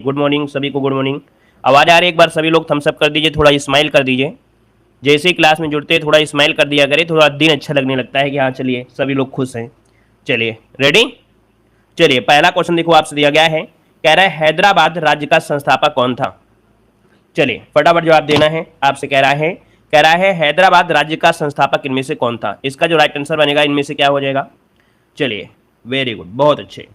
Good morning सभी को, good morning. आवाज़ आ रही है? एक बार सभी लोग थम्स अप कर दीजिए, थोड़ा स्माइल कर दीजिए। जैसे ही क्लास में जुड़ते हैं थोड़ा स्माइल कर दिया करें, थोड़ा दिन अच्छा लगने लगता है कि हाँ चलिए सभी लोग खुश हैं। चलिए रेडी। चलिए पहला क्वेश्चन देखो आपसे दिया गया है, कह रहा है हैदराबाद राज्य का संस्थापक कौन था। चलिए फटाफट जवाब देना है। आपसे कह रहा है हैदराबाद राज्य का संस्थापक इनमें से कौन था। इसका जो राइट आंसर बनेगा इनमें से क्या हो जाएगा। चलिए वेरी गुड, बहुत अच्छे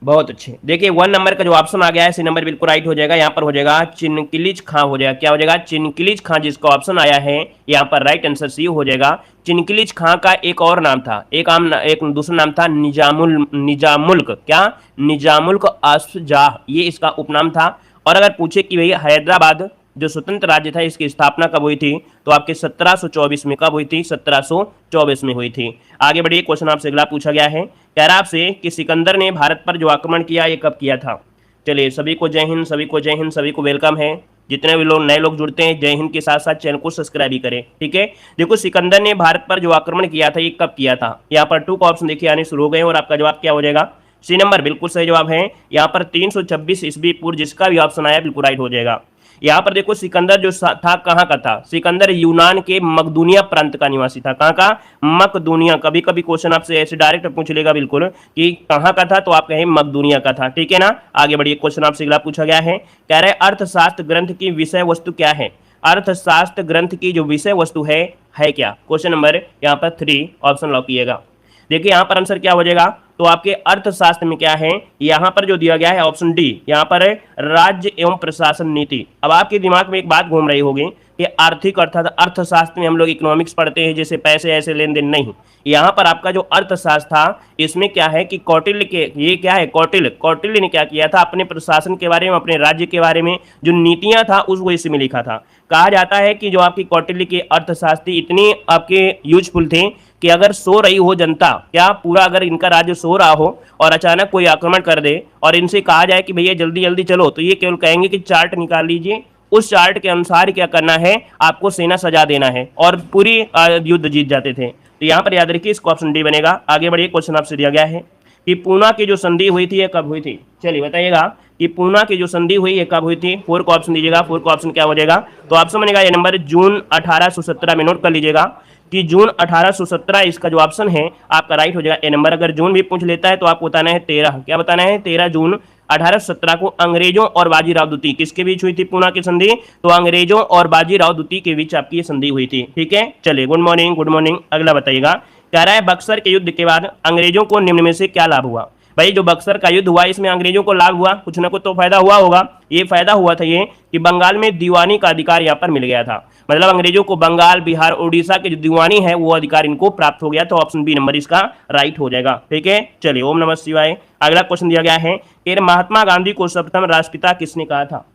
बहुत अच्छे। देखिए 1 नंबर का जो ऑप्शन आ गया है सी नंबर बिल्कुल राइट हो जाएगा। यहाँ पर हो जाएगा चिनकिलिज खां हो जाएगा। क्या हो जाएगा? चिनकिलिज खां जिसका ऑप्शन आया है यहाँ पर राइट आंसर सी हो जाएगा। चिनकिलिज खां का एक और नाम था, एक दूसरा नाम था निजामुल्क। क्या? निजामुल्क अशजाह, ये इसका उपनाम था। और अगर पूछे कि भैया हैदराबाद जो स्वतंत्र राज्य था इसकी स्थापना कब हुई थी, तो आपके 1724 में। कब हुई थी? 1724 में हुई थी। आगे बढ़िए, क्वेश्चन आपसे अगला पूछा गया है, कह रहा आपसे कि सिकंदर ने भारत पर जो आक्रमण किया ये कब किया था। चलिए सभी को जय हिंद, सभी को जय हिंद, सभी को वेलकम है। जितने भी लोग नए लोग जुड़ते हैं जय हिंद के साथ साथ चैनल को सब्सक्राइब भी करें, ठीक है। देखो सिकंदर ने भारत पर जो आक्रमण किया था ये कब किया था। यहाँ पर 2 का ऑप्शन देखिए आने शुरू हो गए और आपका जवाब क्या हो जाएगा? सी नंबर बिल्कुल सही जवाब है। यहाँ पर 326 ईस्वी पूर्व, जिसका भी ऑप्शन आया बिल्कुल राइट हो जाएगा। यहाँ पर देखो सिकंदर जो था कहाँ का था। सिकंदर यूनान के मकदूनिया प्रांत का निवासी था। कहाँ का? मकदूनिया। कभी कभी क्वेश्चन आपसे ऐसे डायरेक्ट पूछ लेगा बिल्कुल कि कहाँ का था, तो आप कहें मकदूनिया का था, ठीक है ना। आगे बढ़िए, क्वेश्चन आपसे अगला पूछा गया है, कह रहे अर्थशास्त्र ग्रंथ की विषय वस्तु क्या है। अर्थशास्त्र ग्रंथ की जो विषय वस्तु है क्या। क्वेश्चन नंबर यहाँ पर 3 ऑप्शन लॉक कीजिएगा। देखिए यहाँ पर आंसर क्या हो जाएगा, तो आपके अर्थशास्त्र में क्या है, यहाँ पर जो दिया गया है ऑप्शन डी, यहाँ पर है राज्य एवं प्रशासन नीति। अब आपके दिमाग में एक बात घूम रही होगी कि आर्थिक अर्थात अर्थशास्त्र में हम लोग इकोनॉमिक्स पढ़ते हैं जैसे पैसे ऐसे लेन देन, नहीं। यहाँ पर आपका जो अर्थशास्त्र था इसमें क्या है कि कौटिल्य के, ये क्या है कौटिल्य ने क्या किया था, अपने प्रशासन के बारे में, अपने राज्य के बारे में जो नीतियां था उसको इसमें लिखा था। कहा जाता है कि जो आपकी कौटिल्य के अर्थशास्त्री इतनी आपके यूजफुल थे कि अगर सो रही हो जनता, क्या पूरा अगर इनका राज्य सो रहा हो और अचानक कोई आक्रमण कर दे और इनसे कहा जाए कि भैया जल्दी जल्दी चलो, तो ये केवल कहेंगे कि चार्ट निकाल लीजिए, उस चार्ट के अनुसार क्या करना है, आपको सेना सजा देना है, और पूरी युद्ध जीत जाते थे। तो यहाँ पर याद रखिए इसका ऑप्शन डी बनेगा। आगे बढ़िए, क्वेश्चन आपसे दिया गया है कि पूना की जो संधि हुई थी ये कब हुई थी। चलिए बताइएगा कि पूना की जो संधि हुई है कब हुई थी। 4 का ऑप्शन दीजिएगा। 4 का ऑप्शन क्या हो जाएगा, तो ऑप्शन बनेगा ये नंबर जून 1817 में। नोट कर लीजिएगा कि जून 1817 इसका जो ऑप्शन है आपका राइट हो जाएगा ए नंबर। अगर जून भी पूछ लेता है तो आपको बताना है 13। क्या बताना है? 13 जून 1817 को अंग्रेजों और बाजीराव द्वितीय किसके बीच हुई थी पूना की संधि, तो अंग्रेजों और बाजीराव द्वितीय के बीच आपकी ये संधि हुई थी, ठीक है। चलिए गुड मॉर्निंग, गुड मॉर्निंग। अगला बताइएगा, कह रहा है बक्सर के युद्ध के बाद अंग्रेजों को निम्न में से क्या लाभ हुआ। भाई जो बक्सर का युद्ध हुआ इसमें अंग्रेजों को लाभ हुआ, कुछ ना कुछ तो फायदा हुआ होगा। ये फायदा हुआ था ये कि बंगाल में दीवानी का अधिकार यहाँ पर मिल गया था। मतलब अंग्रेजों को बंगाल, बिहार, उड़ीसा के जो दीवानी है वो अधिकार इनको प्राप्त हो गया। तो ऑप्शन बी नंबर इसका राइट हो जाएगा, ठीक है। चलिए ओम नमः शिवाय। अगला क्वेश्चन दिया गया है कि महात्मा गांधी को सर्वप्रथम राष्ट्रपिता किसने कहा था।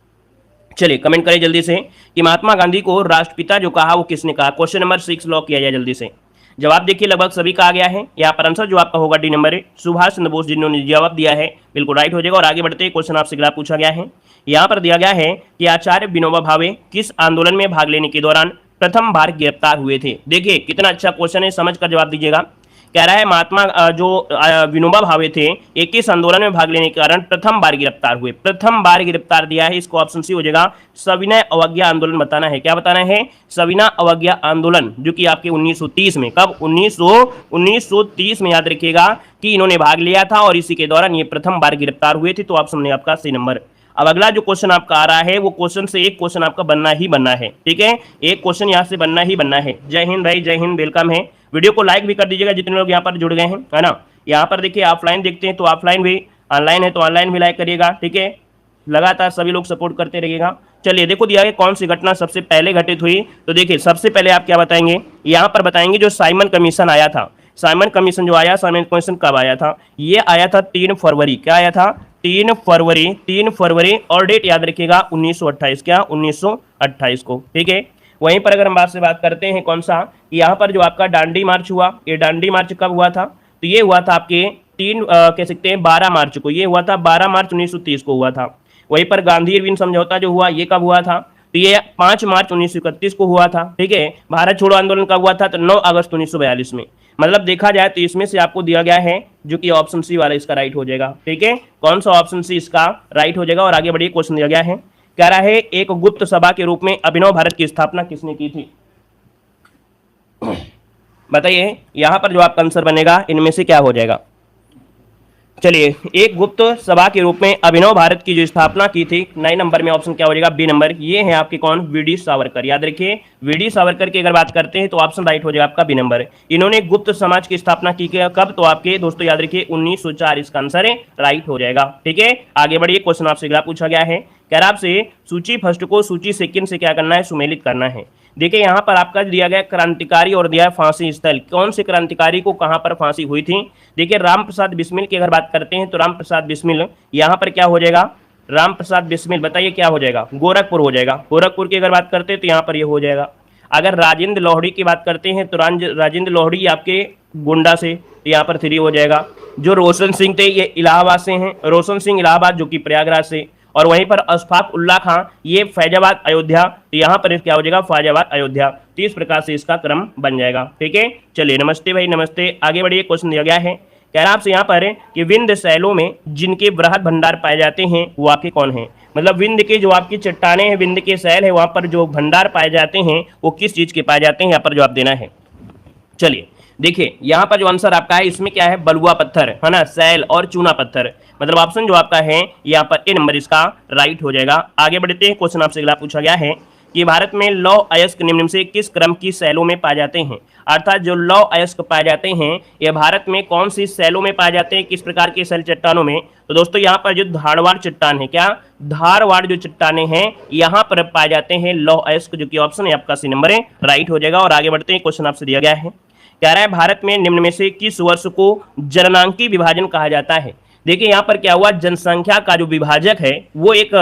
चलिए कमेंट करें जल्दी से कि महात्मा गांधी को राष्ट्रपिता जो कहा वो किसने कहा। क्वेश्चन नंबर 6 लॉक किया जाए जल्दी से। जवाब देखिए लगभग सभी का आ गया है। यहाँ पर आंसर जो आपका होगा डी नंबर है, सुभाष चंद्र बोस जिन्होंने जवाब दिया है बिल्कुल राइट हो जाएगा। और आगे बढ़ते क्वेश्चन आपसे अगला पूछा गया है, यहाँ पर दिया गया है कि आचार्य विनोबा भावे किस आंदोलन में भाग लेने के दौरान प्रथम बार गिरफ्तार हुए थे। देखिए कितना अच्छा क्वेश्चन है, समझ कर जवाब दीजिएगा। कह रहा है महात्मा जो विनोबा भावे थे एक इस आंदोलन में भाग लेने के कारण प्रथम बार गिरफ्तार हुए। प्रथम बार गिरफ्तार दिया है, इसको ऑप्शन सी हो जाएगा सविनय अवज्ञा आंदोलन बताना है। क्या बताना है? सविनय अवज्ञा आंदोलन, जो कि आपके 1930 में, कब 1930 में याद रखिएगा कि इन्होंने भाग लिया था और इसी के दौरान ये प्रथम बार गिरफ्तार हुए थे। तो ऑप्शन ने आपका सी नंबर। अब अगला जो क्वेश्चन आपका आ रहा है वो क्वेश्चन से एक क्वेश्चन आपका बनना ही बनना है, ठीक है। एक क्वेश्चन यहाँ से बनना ही बनना है। जय हिंद भाई, जय हिंद, वेलकम है। वीडियो को लाइक भी कर दीजिएगा जितने लोग यहाँ पर जुड़ गए हैं, है ना। यहाँ पर देखिए ऑफलाइन देखते हैं तो ऑफलाइन भी, ऑनलाइन है तो ऑनलाइन भी लाइक करिएगा, ठीक है। लगातार सभी लोग सपोर्ट करते रहिएगा। चलिए देखो दिया है कौन सी घटना सबसे पहले घटित हुई। तो देखिए सबसे पहले आप क्या बताएंगे, यहाँ पर बताएंगे जो साइमन कमीशन आया था। साइमन कमीशन जो आया, साइमन कमीशन कब आया था, ये आया था 3 फरवरी। क्या आया था? 3 फरवरी और डेट याद रखिएगा 1928। क्या? 1928 को, ठीक है। वहीं पर अगर हम बात करते हैं कौन सा, यहाँ पर जो आपका डांडी मार्च हुआ, ये डांडी मार्च कब हुआ था, तो ये हुआ था आपके कह सकते हैं 12 मार्च को। ये हुआ था 12 मार्च 1930 को हुआ था। वहीं पर गांधी इरविन समझौता जो हुआ ये कब हुआ था, तो ये 5 मार्च 1931 को हुआ था। ठीक है, भारत छोड़ो आंदोलन कब हुआ था? तो 9 अगस्त 1942 में। मतलब देखा जाए तो इसमें से आपको दिया गया है जो कि ऑप्शन सी वाला इसका राइट हो जाएगा। ठीक है, कौन सा ऑप्शन सी इसका राइट हो जाएगा। और आगे बढ़िए, क्वेश्चन दिया गया है, कह रहा है एक गुप्त सभा के रूप में अभिनव भारत की स्थापना किसने की थी? बताइए यहां पर जो आपका आंसर बनेगा इनमें से क्या हो जाएगा। चलिए, एक गुप्त सभा के रूप में अभिनव भारत की जो स्थापना की थी, 9 नंबर में ऑप्शन क्या हो जाएगा? B number. ये है आपके कौन? वीडी सावरकर। याद रखिए, वीडी सावरकर की अगर बात करते हैं तो ऑप्शन राइट हो जाएगा आपका बी नंबर। इन्होंने गुप्त समाज की स्थापना की कब? तो आपके दोस्तों याद रखिए 1904 इसका आंसर राइट हो जाएगा। ठीक है, आगे बढ़िए, क्वेश्चन आपसे अगला पूछा गया है, कह रहा आपसे सूची फर्स्ट को सूची सेकंड से क्या करना है? सुमेलित करना है। देखिए यहाँ पर आपका दिया गया क्रांतिकारी और दिया फांसी स्थल। कौन से क्रांतिकारी को कहां पर फांसी हुई थी? देखिए राम प्रसाद बिस्मिल की अगर बात करते हैं तो राम प्रसाद बिस्मिल यहाँ पर क्या हो जाएगा? राम प्रसाद बिस्मिल बताइए क्या हो जाएगा? गोरखपुर हो जाएगा। गोरखपुर की अगर बात करते हैं तो यहाँ पर ये हो जाएगा। अगर राजेंद्र लोहड़ी की बात करते हैं तो राजेंद्र लोहड़ी आपके गोंडा से, यहाँ पर 3 हो जाएगा। जो रोशन सिंह थे ये इलाहाबाद से हैं, रोशन सिंह इलाहाबाद जो कि प्रयागराज से। और वहीं पर अशफाक उल्ला खां ये फैजाबाद अयोध्या, तो यहाँ पर क्या हो जाएगा? फैजाबाद अयोध्या। तो इस प्रकार से इसका क्रम बन जाएगा। ठीक है, चलिए नमस्ते भाई, नमस्ते। आगे बढ़िए, क्वेश्चन दिया गया है, कह रहा आपसे यहाँ पर कि विंध्य शैलों में जिनके बृहद भंडार पाए जाते हैं वो आपके कौन है? मतलब विंध्य के जो आपकी चट्टाने हैं, विंध्य के शैल है, वहां पर जो भंडार पाए जाते हैं वो किस चीज के पाए जाते हैं? यहाँ पर जवाब देना है। चलिए देखिए, यहाँ पर जो आंसर आपका है इसमें क्या है? बलुआ पत्थर है ना, सैल और चूना पत्थर। मतलब ऑप्शन जो आपका है यहाँ पर ए नंबर इसका राइट हो जाएगा। आगे बढ़ते हैं, क्वेश्चन आपसे अगला पूछा गया है कि भारत में लौह अयस्क निम्न में से किस क्रम की शैलों में पाए जाते हैं? अर्थात जो लौह अयस्क पाए जाते हैं ये भारत में कौन सी शैलों में पाए जाते हैं, किस प्रकार के शैल चट्टानों में? तो दोस्तों यहाँ पर जो धारवाड़ चट्टान है, क्या धारवाड़ जो चट्टाने हैं यहाँ पर पाए जाते हैं लौह अयस्क, जो कि ऑप्शन है आपका सी नंबर है राइट हो जाएगा। और आगे बढ़ते हैं, क्वेश्चन आपसे दिया गया है, कह रहा है भारत में निम्न में से किस वर्ष को जननांकी विभाजन कहा जाता है? देखिए यहाँ पर क्या हुआ, जनसंख्या का जो विभाजक है वो एक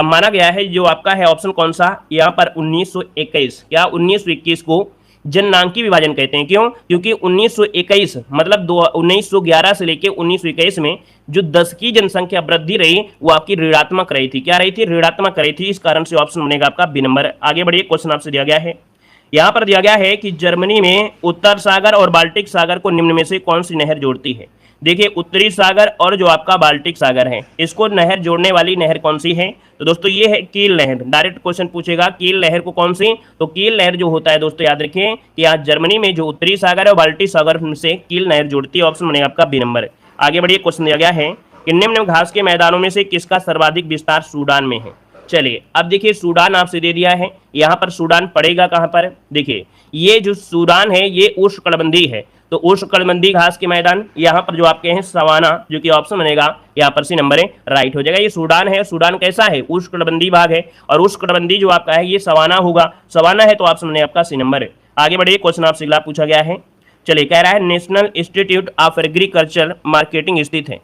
माना गया है, जो आपका है ऑप्शन कौन सा? यहाँ पर 1921। क्या 1921 को जननांकी विभाजन कहते हैं? क्यों? क्योंकि 1921 मतलब 1911 से लेकर 1921 में जो 10 की जनसंख्या वृद्धि रही वो आपकी ऋणात्मक रही थी। क्या रही थी? ऋणात्मक रही थी। इस कारण से ऑप्शन बनेगा आपका बी नंबर। आगे बढ़िए, क्वेश्चन आपसे दिया गया है, यहाँ पर दिया गया है कि जर्मनी में उत्तर सागर और बाल्टिक सागर को निम्न में से कौन सी नहर जोड़ती है? देखिए उत्तरी सागर और जो आपका बाल्टिक सागर है इसको नहर जोड़ने वाली नहर कौन सी है? तो दोस्तों ये है कील नहर। डायरेक्ट क्वेश्चन पूछेगा कील नहर को कौन सी? तो कील नहर जो होता है दोस्तों याद रखिए कि यहाँ जर्मनी में जो उत्तरी सागर और बाल्टिक सागर से कील नहर जोड़ती है। ऑप्शन बनेगा आपका बी नंबर। आगे बढ़िए, क्वेश्चन दिया गया है कि निम्न घास के मैदानों में से किसका सर्वाधिक विस्तार सूडान में है? चलिए अब देखिए, सूडान आपसे दे दिया है, यहाँ पर सूडान पड़ेगा कहाँ पर? देखिए ये जो सूडान है ये उष्णकटिबंधीय है, तो उष्णकटिबंधीय घास के मैदान यहाँ पर जो आपके हैं सवाना, जो कि ऑप्शन बनेगा यहाँ पर सी नंबर है राइट हो जाएगा। ये सूडान है, सूडान कैसा है? उष्णकटिबंधीय भाग है, और उष्णकटिबंधीय जो आपका है ये सवाना होगा, सवाना है तो ऑप्शन बनेगा आपका सी नंबर है। आगे बढ़िए, क्वेश्चन आपसे अगला पूछा गया है, चलिए कह रहा है national institute of agriculture marketing स्थित है।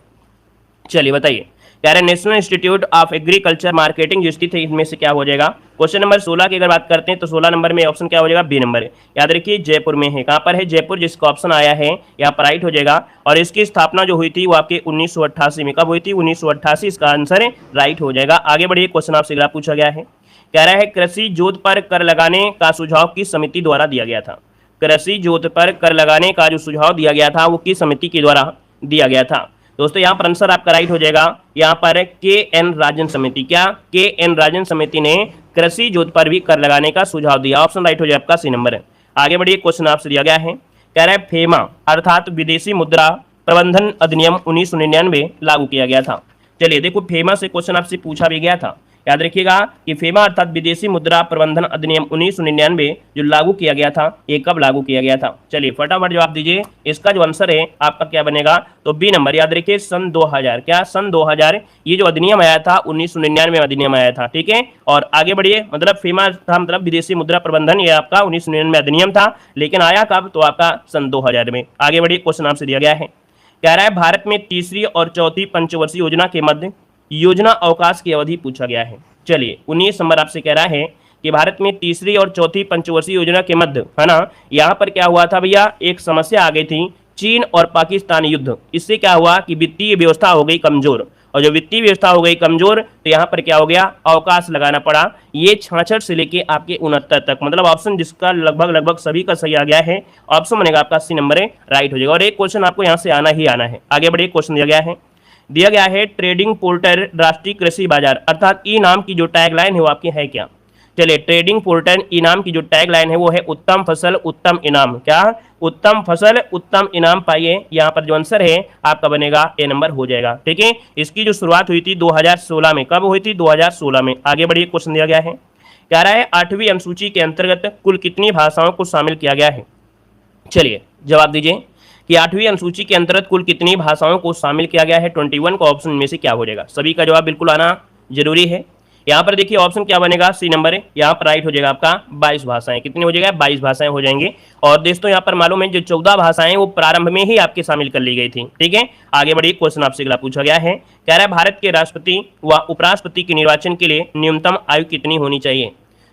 चलिए बताइए, कह रहे हैं national institute of agriculture marketing जो स्थित है इनमें से क्या हो जाएगा? क्वेश्चन नंबर 16 की अगर बात करते हैं तो 16 नंबर में ऑप्शन क्या हो जाएगा? B number. याद रखिए जयपुर में है। कहाँ पर है? जयपुर, जिसका ऑप्शन आया है यहाँ पर राइट हो जाएगा। और इसकी स्थापना जो हुई थी वो आपके 1988 में। कब हुई थी? 1988, इसका आंसर है राइट हो जाएगा। आगे बढ़िए, क्वेश्चन आपसे अगला पूछा गया है, कह रहा है कृषि जोत पर कर लगाने का सुझाव किस समिति द्वारा दिया गया था? कृषि जोत पर कर लगाने का जो सुझाव दिया गया था वो किस समिति के द्वारा दिया गया था? दोस्तों यहाँ पर आंसर आपका राइट हो जाएगा, यहाँ पर के.एन. राजन समिति। क्या? के.एन. राजन समिति ने कृषि जोत पर भी कर लगाने का सुझाव दिया। ऑप्शन राइट हो जाएगा आपका सी नंबर है। आगे बढ़िए, क्वेश्चन आपसे दिया गया है, कह रहा है फेमा अर्थात विदेशी मुद्रा प्रबंधन अधिनियम 1999 लागू किया गया था। चलिए देखो, फेमा से क्वेश्चन आपसे पूछा भी गया था। याद रखिएगा कि फेमा अर्थात विदेशी मुद्रा प्रबंधन अधिनियम 1999 जो लागू किया गया था, ये कब लागू किया गया था? चलिए फटाफट जवाब दीजिए। इसका जो आंसर है आपका क्या बनेगा? तो बी नंबर। याद रखिए सन 2000। क्या? सन 2000 ये जो अधिनियम आया था 1999 अधिनियम आया था। ठीक है, और आगे बढ़िए, मतलब फेमा था मतलब विदेशी मुद्रा प्रबंधन, ये आपका 1999 अधिनियम था, लेकिन आया कब? तो आपका सन 2000 में। आगे बढ़िए, क्वेश्चन आपसे दिया गया है, कह रहा है भारत में तीसरी और चौथी पंचवर्षीय योजना के मध्य योजना अवकाश की अवधि पूछा गया है। चलिए 19 नंबर आपसे कह रहा है कि भारत में तीसरी और चौथी पंचवर्षीय योजना के मध्य, है ना, यहाँ पर क्या हुआ था भैया? एक समस्या आ गई थी, चीन और पाकिस्तान युद्ध। इससे क्या हुआ कि वित्तीय व्यवस्था हो गई कमजोर, और जो वित्तीय व्यवस्था हो गई कमजोर, तो यहाँ पर क्या हो गया, अवकाश लगाना पड़ा। ये 66 से लेके आपके 69 तक, मतलब ऑप्शन जिसका लगभग लगभग सभी का सही आ गया है, ऑप्शन बनेगा आपका 80 नंबर है, राइट हो जाएगा। और एक क्वेश्चन आपको यहाँ से आना ही आना है। आगे बढ़िए, क्वेश्चन दिया गया है ट्रेडिंग पोर्टल राष्ट्रीय कृषि बाजार, अर्थात ई नाम की जो टैगलाइन है वो आपकी है क्या। चलिए, ट्रेडिंग पोर्टल इनाम की जो टैगलाइन है वो है उत्तम फसल उत्तम इनाम। क्या, उत्तम फसल उत्तम इनाम पाइए। यहाँ पर जो आंसर है आपका बनेगा ए नंबर हो जाएगा। ठीक है, इसकी जो शुरुआत हुई थी 2016 में, कब हुई थी, 2016 में। आगे बढ़िए, क्वेश्चन दिया गया है, कह रहा है 8वीं अनुसूची के अंतर्गत कुल कितनी भाषाओं को शामिल किया गया है। चलिए जवाब दीजिए कि 8वीं अनुसूची के अंतर्गत कुल कितनी भाषाओं को शामिल किया गया है। 21 का ऑप्शन में से क्या हो जाएगा। सभी का जवाब बिल्कुल आना जरूरी है। यहाँ पर देखिए ऑप्शन क्या बनेगा, सी नंबर है, यहाँ पर राइट हो जाएगा आपका 22 भाषाएं। कितनी हो जाएगा, 22 भाषाएं हो जाएंगे। और दोस्तों यहाँ पर मालूम है जो 14 भाषाएं वो प्रारंभ में ही आपके शामिल कर ली गई थी। ठीक है, आगे बढ़िए, क्वेश्चन आपसे अगला पूछा गया है, कह रहा है भारत के राष्ट्रपति व उपराष्ट्रपति के निर्वाचन के लिए न्यूनतम आयु कितनी होनी चाहिए।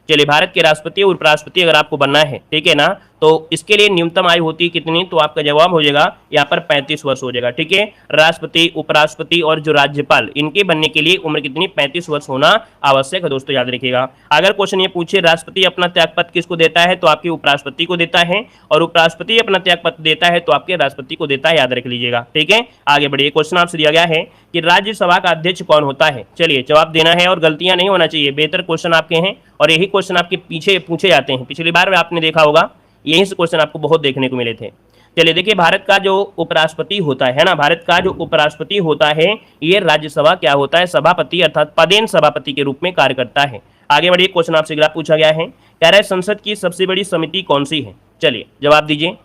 चलिए, भारत के राष्ट्रपति और उपराष्ट्रपति अगर आपको बनना है, ठीक है ना, तो इसके लिए न्यूनतम आयु होती है कितनी, तो आपका जवाब हो जाएगा यहाँ पर 35 वर्ष हो जाएगा। ठीक है, राष्ट्रपति, उपराष्ट्रपति और जो राज्यपाल, इनके बनने के लिए उम्र कितनी, 35 वर्ष होना आवश्यक है दोस्तों, याद रखिएगा। अगर क्वेश्चन ये पूछे राष्ट्रपति अपना त्यागपत्र किसको देता है, तो आपके उपराष्ट्रपति को देता है, और उपराष्ट्रपति अपना त्यागपत्र देता है तो आपके राष्ट्रपति को देता है, याद रख लीजिएगा। ठीक है, आगे बढ़िए, क्वेश्चन आपसे दिया गया है कि राज्यसभा का अध्यक्ष कौन होता है। चलिए जवाब देना है और गलतियां नहीं होना चाहिए, बेहतर क्वेश्चन आपके हैं और यही क्वेश्चन आपके पीछे पूछे जाते हैं। पिछली बार आपने देखा होगा यही से क्वेश्चन आपको बहुत देखने को मिले थे। चलिए देखिए, भारत का जो उपराष्ट्रपति होता है ना, भारत का जो उपराष्ट्रपति होता है ये राज्यसभा क्या होता है, सभापति अर्थात पदेन सभापति के रूप में कार्य करता है। आगे बढ़िए, क्वेश्चन आपसे अगला पूछा गया है, कह रहा है संसद की सबसे बड़ी समिति कौन सी है। चलिए जवाब दीजिए।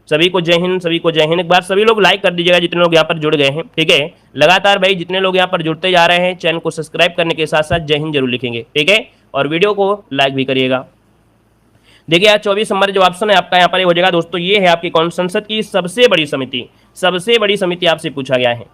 सभी को जय हिंद, सभी को जय हिंद। एक बार सभी लोग लाइक कर दीजिएगा जितने लोग यहाँ पर जुड़ गए हैं। ठीक है, लगातार भाई जितने लोग यहाँ पर जुड़ते जा रहे हैं, चैनल को सब्सक्राइब करने के साथ साथ जय हिंद जरूर लिखेंगे। ठीक है, और वीडियो को लाइक भी करिएगा। देखिए आज 24 नंबर जो ऑप्शन है आपका यहाँ पर हो जाएगा दोस्तों, ये है आपकी कौन, संसद की सबसे बड़ी समिति। सबसे बड़ी समिति आपसे पूछा गया है।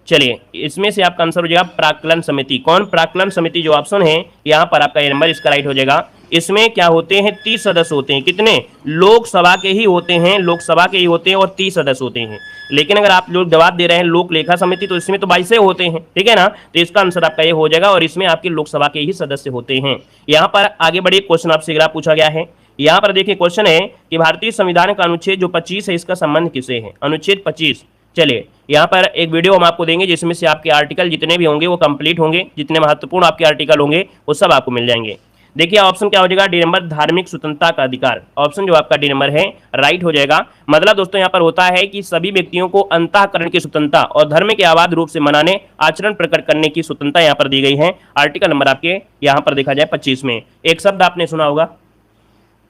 चलिए इसमें से आपका आंसर हो जाएगा प्राक्कलन समिति। कौन, प्राक्कलन समिति जो ऑप्शन है यहाँ पर आपका ये नंबर इसका राइट हो जाएगा। इसमें क्या होते हैं, 30 सदस्य होते हैं। कितने, लोकसभा के ही होते हैं, लोकसभा के ही होते हैं और 30 सदस्य होते हैं। लेकिन अगर आप लोग जवाब दे रहे हैं लोक लेखा समिति, तो इसमें तो 22 होते हैं। ठीक है ना, तो इसका आंसर आपका ये हो जाएगा और इसमें आपके लोकसभा के ही सदस्य होते हैं। यहाँ पर आगे बढ़िए, क्वेश्चन आपसे अगला पूछा गया है। यहाँ पर देखिए क्वेश्चन है कि भारतीय संविधान का अनुच्छेद जो 25 है इसका संबंध किसे है, अनुच्छेद 25। चलिए यहाँ पर एक वीडियो हम आपको देंगे जिसमें से आपके आर्टिकल जितने भी होंगे वो कंप्लीट होंगे, जितने महत्वपूर्ण आपके आर्टिकल होंगे वो सब आपको मिल जाएंगे। देखिए ऑप्शन क्या हो जाएगा, डी नंबर, धार्मिक स्वतंत्रता का अधिकार। ऑप्शन जो आपका डी नंबर है राइट हो जाएगा। मतलब दोस्तों यहाँ पर होता है कि सभी व्यक्तियों को अंतःकरण की स्वतंत्रता और धर्म के अबाध रूप से मनाने, आचरण प्रकट करने की स्वतंत्रता यहाँ पर दी गई है। आर्टिकल नंबर आपके यहाँ पर देखा जाए 25 में। एक शब्द आपने सुना होगा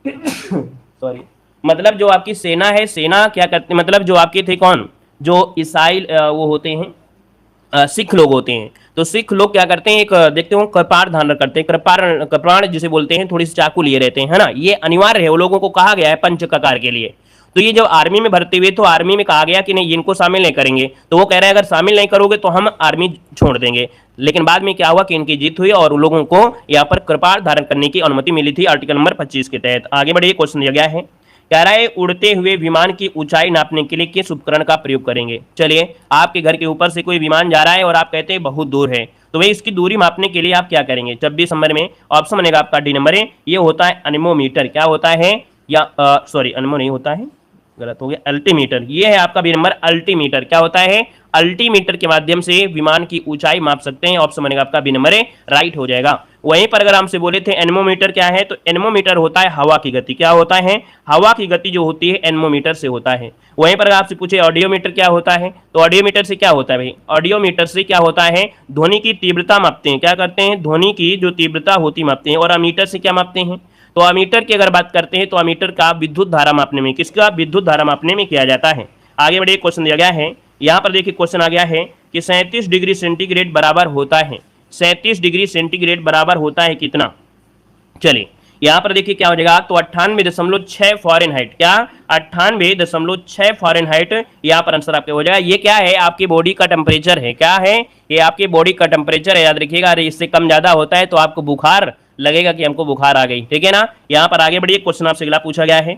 सॉरी, मतलब जो आपकी सेना है, सेना क्या करते, मतलब जो आपके थे कौन, जो ईसाई वो होते हैं, सिख लोग होते हैं। तो सिख लोग क्या करते हैं, एक देखते हो कृपाण धारण करते हैं, कृपाण जिसे बोलते हैं, थोड़ी सी चाकू लिए रहते हैं, है ना। ये अनिवार्य है, वो लोगों को कहा गया है पंचककार के लिए। तो ये जब आर्मी में भर्ती हुए तो आर्मी में कहा गया कि नहीं इनको शामिल नहीं करेंगे, तो वो कह रहे हैं अगर शामिल नहीं करोगे तो हम आर्मी छोड़ देंगे। लेकिन बाद में क्या हुआ कि इनकी जीत हुई और उन लोगों को यहाँ पर कृपाण धारण करने की अनुमति मिली थी आर्टिकल नंबर 25 के तहत। आगे बढ़िए, क्वेश्चन दिया गया है, कह रहा है उड़ते हुए विमान की ऊंचाई नापने के लिए किस उपकरण का प्रयोग करेंगे। चलिए आपके घर के ऊपर से कोई विमान जा रहा है और आप कहते हैं बहुत दूर है, तो भाई इसकी दूरी मापने के लिए आप क्या करेंगे। 26 नंबर में ऑप्शन बनेगा आपका डी नंबर है, ये होता है एनेमोमीटर। क्या होता है, या सॉरी एनेमो नहीं होता है, गलत हो गया, अल्टीमीटर। ये है आपका बी नंबर, अल्टीमीटर। क्या होता है, अल्टीमीटर के माध्यम से विमान की ऊंचाई माप सकते हैं। ऑप्शन बनेगा आपका बी नंबर है, राइट हो जाएगा। वहीं पर अगर हमसे बोले थे एनेमोमीटर क्या है, तो एनेमोमीटर होता है हवा की गति। क्या होता है, हवा की गति जो होती है एनेमोमीटर से होता है। वहीं पर अगर आपसे पूछे ऑडियोमीटर क्या होता है, तो ऑडियोमीटर से क्या होता है भाई, ऑडियोमीटर से क्या होता है, ध्वनि की तीव्रता मापते हैं। क्या करते हैं, ध्वनि की जो तीव्रता होती मापते हैं। और अमीटर से क्या मापते हैं, तो अमीटर की अगर बात करते हैं तो अमीटर का विद्युत धारा मापने में, किसका, विद्युत धारा मापने में किया जाता है। आगे बढ़िए, क्वेश्चन दिया गया है, यहाँ पर देखिए क्वेश्चन आ गया है कि 37 डिग्री सेंटीग्रेड बराबर होता है, 37 डिग्री सेंटीग्रेड बराबर होता है कितना। चलिए यहाँ पर देखिए क्या हो जाएगा, तो 98.6 फ़ारेनहाइट। क्या, 98.6 फ़ारेनहाइट यहाँ पर आंसर आपके हो जाएगा। ये क्या है, आपकी बॉडी का टेम्परेचर है। क्या है, ये आपकी बॉडी का टेम्परेचर है, याद रखिएगा। अरे इससे कम ज्यादा होता है तो आपको बुखार लगेगा कि हमको बुखार आ गई। ठीक है ना। यहाँ पर आगे बढ़िए, क्वेश्चन आपसे अगला पूछा गया है,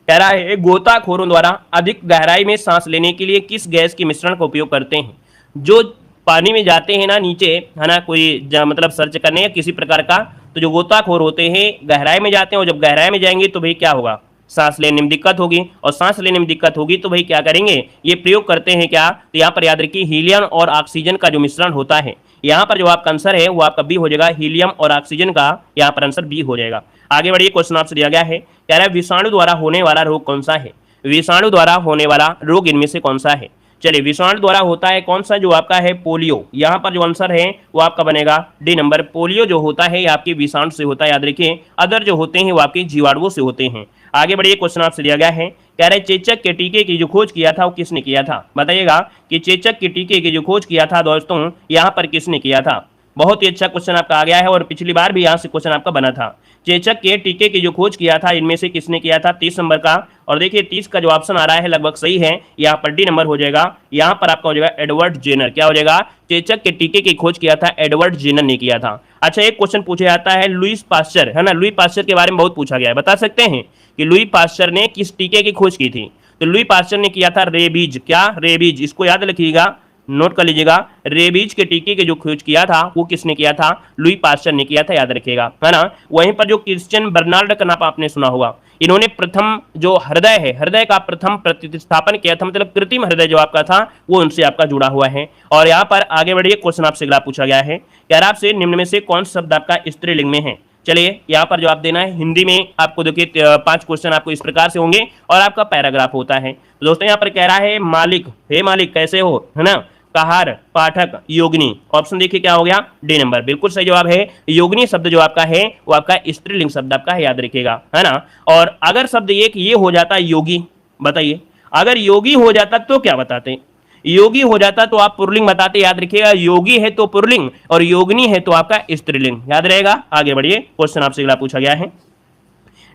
कह रहा है गोताखोरों द्वारा अधिक गहराई में सांस लेने के लिए किस गैस के मिश्रण का उपयोग करते हैं। जो पानी में जाते हैं ना नीचे, है ना, कोई मतलब सर्च करने या किसी प्रकार का, तो जो गोताखोर होते हैं गहराई में जाते हैं, और जब गहराई में जाएंगे तो भाई क्या होगा, सांस लेने में दिक्कत होगी, और सांस लेने में दिक्कत होगी तो भाई क्या करेंगे, ये प्रयोग करते हैं क्या, तो यहाँ पर याद रखिए हीलियम और ऑक्सीजन का जो मिश्रण होता है, यहाँ पर जो आपका आंसर है वो आपका बी हो जाएगा, हीलियम और ऑक्सीजन का यहाँ पर आंसर बी हो जाएगा। आगे बढ़िए, क्वेश्चन आपसे दिया गया है, कह रहा है विषाणु द्वारा होने वाला रोग कौन सा है, विषाणु द्वारा होने वाला रोग इनमें से कौन सा है। चलिए, विषाणु द्वारा होता है कौन सा, जो आपका है पोलियो, यहाँ पर जो आंसर है वो आपका बनेगा डी नंबर, पोलियो जो होता है ये आपके विषाणु से होता है, याद रखिए, अदर जो होते हैं वो आपके जीवाणुओं से होते हैं। आगे बढ़िए, क्वेश्चन आपसे दिया गया है, कह रहे चेचक के टीके की जो खोज किया था वो किसने किया था, बताइएगा कि चेचक के टीके की जो खोज किया था दोस्तों यहाँ पर किसने किया था। बहुत ही अच्छा क्वेश्चन आपका आ गया है, और पिछली बार भी यहाँ से क्वेश्चन आपका बना था। चेचक के टीके की जो खोज किया था इनमें से किसने किया था, 30 नंबर का, और देखिए 30 का जो ऑप्शन आ रहा है लगभग सही है, यहाँ पर डी नंबर हो जाएगा, यहाँ पर आपका हो जाएगा एडवर्ड जेनर। क्या हो जाएगा, चेचक के टीके की खोज किया था एडवर्ड जेनर ने किया था। अच्छा, एक क्वेश्चन पूछा जाता है लुईस पास्चर, है ना, लुई पास्चर के बारे में बहुत पूछा गया है, बता सकते हैं कि लुई पास्चर ने किस टीके की खोज की थी, तो लुई पास्चर ने किया था रेबीज, क्या रेबीज, इसको याद रखिएगा, नोट कर लीजिएगा, रेबीज के टीके के जो खोज किया था वो किसने किया था, लुई पास्चर ने किया था, याद रखिएगा, है ना। वहीं पर जो क्रिश्चियन बर्नार्ड का नाम आपने सुना होगा, इन्होंने प्रथम जो हृदय है, हृदय का प्रथम प्रतिस्थापन किया था, मतलब कृत्रिम हृदय जो आपका था वो उनसे आपका जुड़ा हुआ है। और यहाँ पर आगे बढ़िए, क्वेश्चन आपसे अगला पूछा गया है, कह रहा आपसे निम्न में से कौन सा शब्द आपका स्त्रीलिंग में है। चलिए, यहाँ पर जवाब देना है, हिंदी में आपको देखिए 5 क्वेश्चन आपको इस प्रकार से होंगे और आपका पैराग्राफ होता है। तो दोस्तों यहाँ पर कह रहा है मालिक, हे मालिक कैसे हो, है ना, कहार, पाठक, योगिनी, ऑप्शन देखिए क्या हो गया, डी नंबर, बिल्कुल सही जवाब है। योगिनी शब्द जो आपका है वो आपका स्त्रीलिंग शब्द आपका है, याद रखिएगा, है ना। और अगर शब्द एक ये हो जाता योगी, बताइए, अगर योगी हो जाता तो क्या बताते, योगी हो जाता तो आप पुल्लिंग बताते, याद रखिएगा, योगी है तो पुल्लिंग और योगिनी है तो आपका स्त्रीलिंग, याद रहेगा। आगे बढ़िए, क्वेश्चन आपसे अगला पूछा गया है,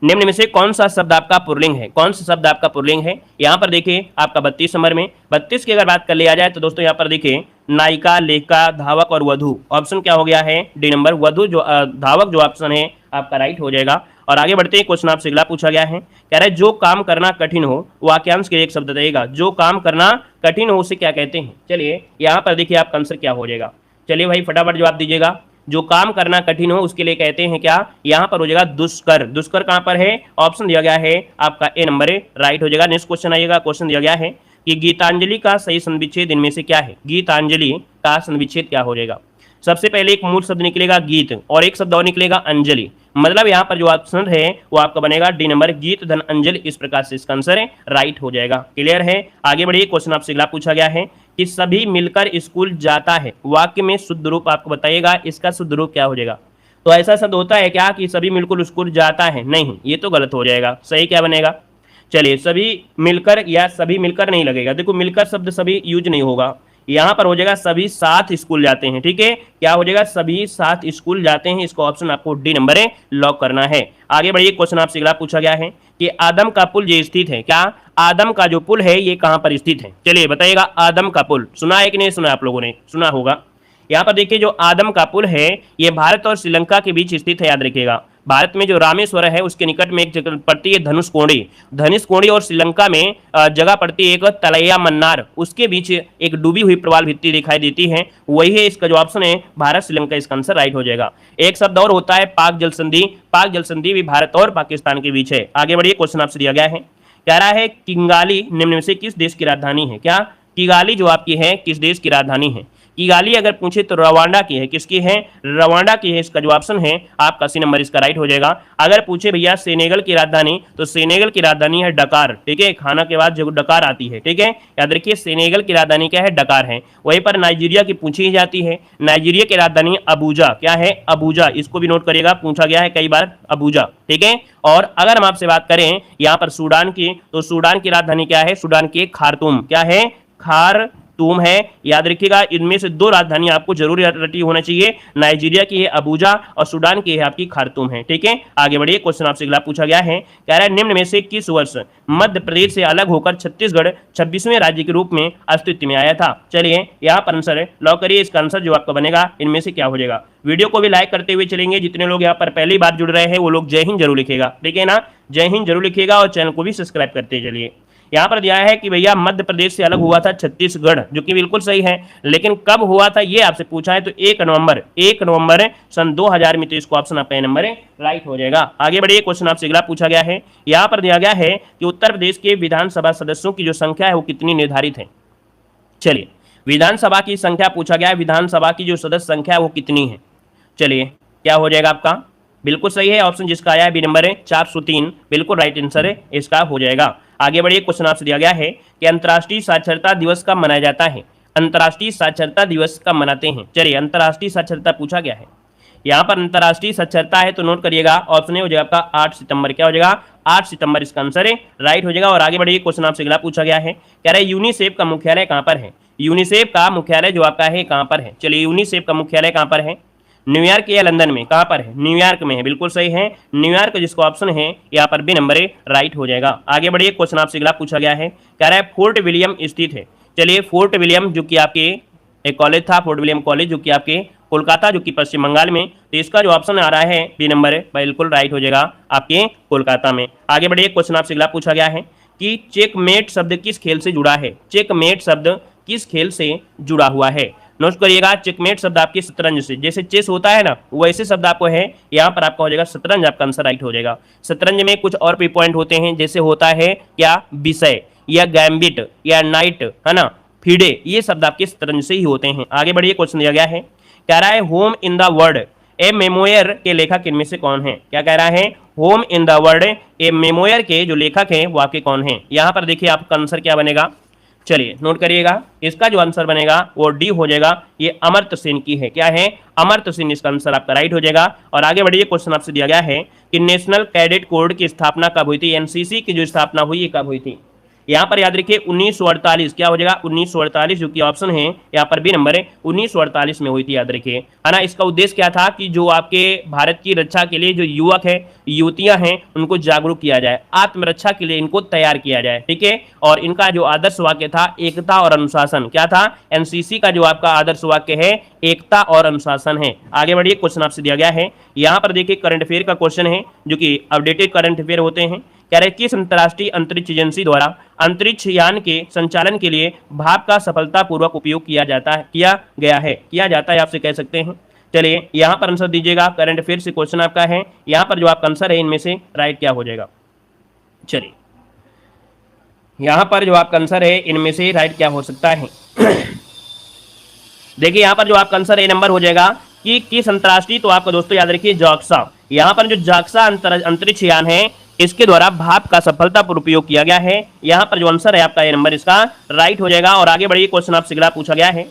निम्न में से कौन सा शब्द आपका पुल्लिंग है, कौन सा शब्द आपका पुल्लिंग है। यहाँ पर देखिए आपका 32 नंबर में 32 की अगर बात कर लिया जाए तो दोस्तों यहाँ पर देखिए नायिका, लेखिका, धावक और वधु, ऑप्शन क्या हो गया है, डी नंबर, वधु जो धावक जो ऑप्शन है आपका राइट हो जाएगा। और आगे बढ़ते हैं, क्वेश्चन आपसे अगला पूछा गया है, कह रहा है जो काम करना कठिन हो, वाक्यांश के एक शब्द रहेगा, जो काम करना कठिन हो उसे क्या कहते हैं। चलिए यहाँ पर देखिए आपका आंसर क्या हो जाएगा, चलिए भाई फटाफट जवाब दीजिएगा। जो काम करना कठिन हो उसके लिए कहते हैं क्या, यहाँ पर हो जाएगा दुष्कर। दुष्कर कहाँ पर है, ऑप्शन दिया गया है आपका ए नंबर है, राइट हो जाएगा। नेक्स्ट क्वेश्चन आइएगा, क्वेश्चन दिया गया है कि गीतांजलि का सही संविच्छेद इनमें से क्या है, गीतांजलि का संविच्छेद क्या हो जाएगा। सबसे पहले एक मूल शब्द निकलेगा गीत और एक शब्द और निकलेगा अंजलि, मतलब यहाँ पर जो ऑप्शन है वो आपका बनेगा डी नंबर, गीत धन अंजलि, इस प्रकार से इसका आंसर है राइट हो जाएगा। क्लियर है। आगे बढ़िए, क्वेश्चन आपसे अगला पूछा गया है कि सभी मिलकर स्कूल जाता है, वाक्य में शुद्ध रूप आपको बताइएगा, इसका शुद्ध रूप क्या हो जाएगा। तो ऐसा शब्द होता है क्या कि सभी मिलकर स्कूल जाता है, नहीं, ये तो गलत हो जाएगा। सही क्या बनेगा, चलिए सभी मिलकर या सभी मिलकर नहीं लगेगा, देखो मिलकर शब्द सभी यूज नहीं होगा, यहाँ पर हो जाएगा सभी साथ स्कूल जाते हैं। ठीक है, क्या हो जाएगा, सभी साथ स्कूल जाते हैं, इसको ऑप्शन आपको डी नंबर है लॉक करना है। आगे बढ़िए, क्वेश्चन आपसे अगला पूछा गया है कि आदम का पुल ये स्थित है, क्या आदम का जो पुल है ये कहाँ पर स्थित है। चलिए बताइएगा, आदम का पुल सुना है कि नहीं सुना, आप लोगों ने सुना होगा। यहाँ पर देखिए जो आदम का पुल है ये भारत और श्रीलंका के बीच स्थित है, याद रखिएगा। भारत में जो रामेश्वर है उसके निकट में एक जगह पड़ती है धनुषकोडी, धनुषकोडी, और श्रीलंका में जगह पड़ती है एक तलैया मन्नार, उसके बीच एक डूबी हुई प्रवाल भित्ति दिखाई देती है, वही है इसका जो ऑप्शन है भारत श्रीलंका, इसका आंसर राइट हो जाएगा। एक शब्द और होता है पाक जल संधि, पाक जल संधि भी भारत और पाकिस्तान के बीच है। आगे बढ़िए, क्वेश्चन आपसे दिया गया है, कह रहा है किगाली निम्न में से किस देश की राजधानी है। क्या किगाली जो आपकी है किस देश की राजधानी है। किगाली अगर पूछे तो रवांडा की है, किसकी है, रवांडा की है, इसका जो ऑप्शन है आपका सी नंबर इसका राइट हो जाएगा। अगर पूछे भैया सेनेगल की राजधानी तो सेनेगल की राजधानी है डकार। ठीक है, खाना के बाद जो डकार आती है, ठीक है, याद रखिए सेनेगल की राजधानी क्या है, डकार है। वहीं पर नाइजीरिया की पूछी जाती है, नाइजीरिया की राजधानी अबूजा, क्या है, अबूजा, इसको भी नोट करिएगा, पूछा गया है कई बार अबूजा। ठीक है, और अगर हम आपसे बात करें यहाँ पर सूडान की, तो सूडान की राजधानी क्या है, सूडान की खार्तूम, क्या है, खार्तूम है, याद रखिएगा। इनमें से दो राजधानी आपको जरूर रटी होना चाहिए, नाइजीरिया की है अबूजा और सूडान की है आपकी खार्तूम है। ठीक है, आगे बढ़िए, क्वेश्चन आपसे अगला पूछा गया है, कह रहा है निम्न में से किस वर्ष मध्य प्रदेश से अलग होकर छत्तीसगढ़ 26वें राज्य के रूप में अस्तित्व में आया था। चलिए यहाँ पर आंसर लॉक करिए, इसका आंसर जो आपका बनेगा इनमें से क्या हो जाएगा। वीडियो को भी लाइक करते हुए चलेंगे, जितने लोग यहाँ पर पहली बार जुड़ रहे हैं वो लोग जय हिंद जरूर लिखेगा, ठीक है ना, जय हिंद जरूर लिखिएगा और चैनल को भी सब्सक्राइब करते चलिए। यहाँ पर दिया है कि भैया मध्य प्रदेश से अलग हुआ था छत्तीसगढ़, जो कि बिल्कुल सही है, लेकिन कब हुआ था ये आपसे पूछा है, तो 1 नवंबर सन 2000 में, तो इसको ऑप्शन आपका ए नंबर राइट हो जाएगा। आगे बढ़िए, क्वेश्चन आपसे अगला पूछा गया है, यहाँ पर दिया गया है कि उत्तर प्रदेश के विधानसभा सदस्यों की जो संख्या है वो कितनी निर्धारित है। चलिए, विधानसभा की संख्या पूछा गया है, विधानसभा की जो सदस्य संख्या है वो कितनी है। चलिए, क्या हो जाएगा आपका, बिल्कुल सही है, ऑप्शन जिसका आया है बी नंबर है 403, बिल्कुल राइट आंसर है इसका हो जाएगा। आगे बढ़िए, क्वेश्चन आपसे दिया गया है कि अंतर्राष्ट्रीय साक्षरता दिवस कब मनाया जाता है। अंतर्राष्ट्रीय साक्षरता दिवस कब मनाते हैं। चलिए, अंतर्राष्ट्रीय साक्षरता पूछा गया है, यहाँ पर अंतर्राष्ट्रीय साक्षरता है, तो नोट करिएगा, ऑप्शन ए हो जाएगा आपका 8 सितंबर। क्या हो जाएगा, 8 सितंबर इसका आंसर है राइट हो जाएगा। और आगे बढ़िए, क्वेश्चन आपसे अगला पूछा गया है, कह रहा है यूनिसेफ का मुख्यालय कहाँ पर है। यूनिसेफ का मुख्यालय जो आपका है कहाँ पर है। चलिए, यूनिसेफ का मुख्यालय कहाँ पर है, न्यूयॉर्क या लंदन में, कहाँ पर है, न्यूयॉर्क में है, बिल्कुल सही है, न्यूयॉर्क जिसका ऑप्शन है यहाँ पर बी नंबर राइट हो जाएगा। आगे बढ़िए, क्वेश्चन आपसे अगला पूछा गया है, कह रहा है फोर्ट विलियम स्थित है। चलिए, फोर्ट विलियम जो कि आपके एक कॉलेज था, फोर्ट विलियम कॉलेज, जो कि आपके कोलकाता, जो कि पश्चिम बंगाल में, तो इसका जो ऑप्शन आ रहा है बी नंबर बिल्कुल राइट हो जाएगा आपके कोलकाता में। आगे बढ़िए, क्वेश्चन आपसे अगला पूछा गया है कि चेकमेट शब्द किस खेल से जुड़ा है। चेकमेट शब्द किस खेल से जुड़ा हुआ है, नोट करिएगा। चेकमेट शब्द आपके शतरंज से, जैसे चेस होता है ना, वैसे शब्द आपको है, यहाँ पर आपका हो जाएगा शतरंज, आपका आंसर राइट हो जाएगा। शतरंज में कुछ और भी पॉइंट होते हैं, जैसे होता है क्या, विषय या गैम्बिट या नाइट, है ना, फिडे, ये शब्द आपके शतरंज से ही होते हैं। आगे बढ़िए, क्वेश्चन दिया गया है, कह रहा है home in the world A memoir के लेखक इनमें से कौन है। क्या कह रहा है, home in the world A memoir के जो लेखक हैं वो आपके कौन हैं। यहाँ पर देखिए आपका आंसर क्या बनेगा, चलिए नोट करिएगा, इसका जो आंसर बनेगा वो डी हो जाएगा, ये अमर्त्य सेन की है। क्या है, अमर्त्य सेन, इसका आंसर आपका राइट हो जाएगा। और आगे बढ़िए, क्वेश्चन आपसे दिया गया है कि नेशनल कैडेट कोड की स्थापना कब हुई थी। एनसीसी की जो स्थापना हुई, ये कब हुई थी। यहाँ पर याद रखिए 1948, क्या हो जाएगा 1948, जो कि ऑप्शन है यहाँ पर बी नंबर है, 1948 में हुई थी, याद रखिए, है ना। इसका उद्देश्य क्या था कि जो आपके भारत की रक्षा के लिए जो युवक है, युवतियां हैं, उनको जागरूक किया जाए, आत्मरक्षा के लिए इनको तैयार किया जाए, ठीक है। और इनका जो आदर्श वाक्य था एकता और अनुशासन, क्या था, एनसीसी का जो आपका आदर्श वाक्य है एकता और अनुशासन है। आगे बढ़िए, क्वेश्चन आपसे दिया गया है, यहाँ पर देखिए करंट अफेयर का क्वेश्चन है, जो कि अपडेटेड करंट अफेयर होते हैं। कह रहे किस अंतर्राष्ट्रीय अंतरिक्ष एजेंसी द्वारा अंतरिक्ष यान के संचालन के लिए भाप का सफलतापूर्वक उपयोग किया जाता है, आपसे कह सकते हैं। चलिए, यहाँ पर आंसर दीजिएगा, करंट अफेयर से क्वेश्चन आपका है, यहाँ पर जो आपका आंसर है इनमें से राइट क्या हो जाएगा। चलिए, यहाँ पर जो आपका आंसर है इनमें से राइट क्या हो सकता है। देखिए, यहाँ पर जो आपका आंसर ए नंबर हो जाएगा कि किस अंतर्राष्ट्रीय, तो आपका दोस्तों याद रखिए जाक्सा, यहाँ पर जो जाक्सा अंतरिक्ष यान है इसके द्वारा भाप का सफलतापूर्वक उपयोग किया गया है। यहाँ पर जो आंसर है आपका ए नंबर इसका राइट हो जाएगा। और आगे बढ़िए, क्वेश्चन आपसे अगला पूछा गया है,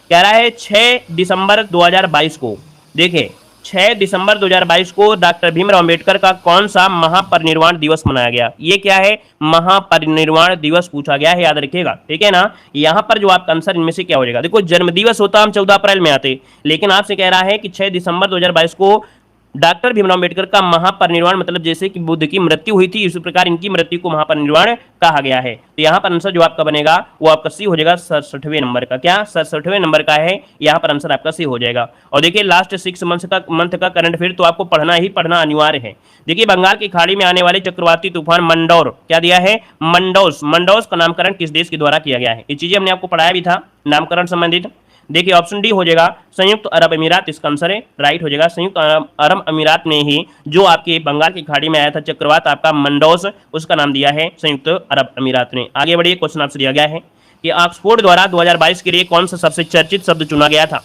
कह रहा है 6 दिसंबर 2022 को, देखिए 6 दिसंबर 2022 को डॉक्टर भीमराव अंबेडकर का कौन सा महापरिनिर्वाण दिवस मनाया गया। ये क्या है, महापरिनिर्वाण दिवस पूछा गया है, याद रखिएगा, ठीक है ना। यहाँ पर जो आपका आंसर इनमें से क्या हो जाएगा, देखो जन्म दिवस होता हम 14 अप्रैल में आते, लेकिन आपसे कह रहा है कि 6 दिसंबर 2022 को डॉक्टर भीमराव अंबेडकर का महापरिनिर्वाण, मतलब जैसे कि बुद्ध की मृत्यु हुई थी इसी प्रकार इनकी मृत्यु को महापरिनिर्वाण कहा गया है। तो यहाँ पर आंसर जो आपका बनेगा वो आपका सी हो जाएगा, 67वें नंबर का, क्या 67वें नंबर का है, यहाँ पर आंसर आपका सी हो जाएगा। और देखिए लास्ट 6 मंथ का करंट अफेयर तो आपको पढ़ना ही पढ़ना अनिवार्य है। देखिए, बंगाल की खाड़ी में आने वाले चक्रवाती तूफान मंडौर, क्या दिया है, मंडौस का नामकरण किस देश के द्वारा किया गया है। ये चीजें हमने आपको पढ़ाया भी था नामकरण संबंधित। देखिए, ऑप्शन डी हो जाएगा संयुक्त अरब अमीरात, इसका आंसर है राइट हो जाएगा। संयुक्त अरब अमीरात में ही जो आपके बंगाल की खाड़ी में आया था चक्रवात आपका मंडौस, उसका नाम दिया है संयुक्त अरब अमीरात ने। आगे बढ़िए, क्वेश्चन आपसे दिया गया है कि ऑक्सफोर्ड द्वारा 2022 के लिए कौन सा सबसे चर्चित शब्द चुना गया था।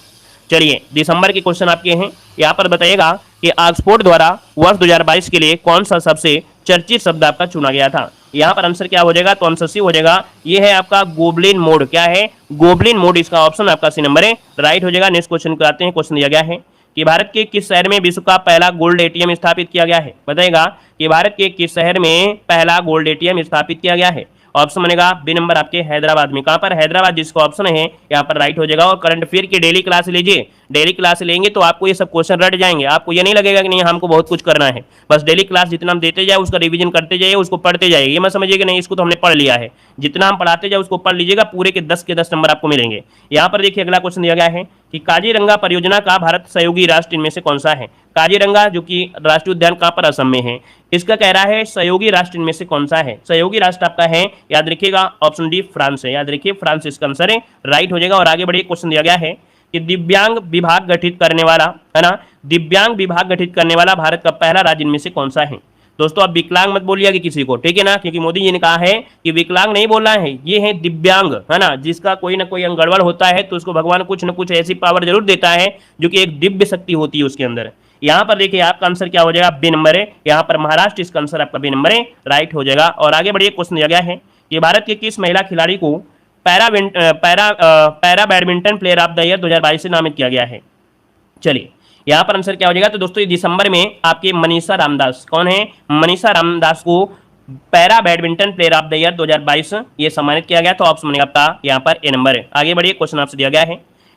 चलिए, दिसंबर के क्वेश्चन आपके हैं, यहाँ पर बताइएगा कि ऑक्सफोर्ड द्वारा वर्ष 2022 के लिए कौन सा सबसे चर्चित शब्द आपका चुना गया था। यहाँ पर आंसर क्या हो जाएगा, तो आंसर सी हो जाएगा, ये है आपका गोबलिन मोड। क्या है, गोबलिन मोड, इसका ऑप्शन आपका सी नंबर है राइट हो जाएगा। नेक्स्ट क्वेश्चन कराते हैं। क्वेश्चन दिया गया है कि भारत के किस शहर में विश्व का पहला गोल्ड एटीएम स्थापित किया गया है। बताइएगा कि भारत के किस शहर में पहला गोल्ड एटीएम स्थापित किया गया है। ऑप्शन बनेगा बी नंबर आपके हैदराबाद में। कहां पर, हैदराबाद जिसका ऑप्शन है यहाँ पर राइट हो जाएगा। और करंट अफेयर की डेली क्लास लीजिए, डेली क्लास लेंगे तो आपको ये सब क्वेश्चन रट जाएंगे, आपको ये नहीं लगेगा कि नहीं हमको बहुत कुछ करना है। बस डेली क्लास जितना हम देते जाए उसका रिवीजन करते जाइए, उसको पढ़ते जाइए। ये मत समझिए कि नहीं इसको तो हमने पढ़ लिया है, जितना हम पढ़ाते जाए उसको पढ़ लीजिएगा, पूरे के 10 नंबर आपको मिलेंगे। यहाँ पर देखिए अगला क्वेश्चन दिया गया है कि काजीरंगा परियोजना का भारत सहयोगी राष्ट्र इनमें से कौन सा है। काजीरंगा जो कि राष्ट्रीय उद्यान कहाँ पर, असम में है। इसका कह रहा है सहयोगी राष्ट्र इनमें से कौन सा है। सहयोगी राष्ट्र आपका है, याद रखिएगा ऑप्शन डी फ्रांस है। याद रखिए फ्रांस इसका आंसर है, राइट हो जाएगा। और आगे बढ़िए, क्वेश्चन दिया गया है कि दिव्यांग विभाग गठित करने वाला, है ना, दिव्यांग विभाग गठित करने वाला भारत का पहला राज्य इनमें से कौन सा है। दोस्तों आप विकलांग मत बोलिएगा किसी को, ठीक है ना, क्योंकि मोदी जी ने कहा है कि विकलांग नहीं बोलना है, ये है दिव्यांग, है ना, जिसका कोई ना कोई गड़बड़ होता है तो उसको भगवान कुछ ना कुछ ऐसी पावर जरूर देता है जो कि एक दिव्य शक्ति होती है उसके अंदर। यहाँ पर देखिए आपका आंसर क्या हो जाएगा, बी नंबर है। यहाँ पर महाराष्ट्र इसका आंसर आपका बी नंबर है, राइट हो जाएगा। और आगे बढ़िए, क्वेश्चन दिया गया है कि भारत के किस महिला खिलाड़ी को para badminton player of the year 2022 से नामित किया गया है। चलिए यहाँ पर आंसर क्या हो जाएगा, तो दोस्तों दिसंबर में आपके मनीषा रामदास, कौन है, मनीषा रामदास को para badminton player of the year 2022 ये सम्मानित किया गया। तो ऑप्शन बनेगा आपका यहाँ पर ए नंबर है। आगे बढ़िए, क्वेश्चन आपसे दिया गया है,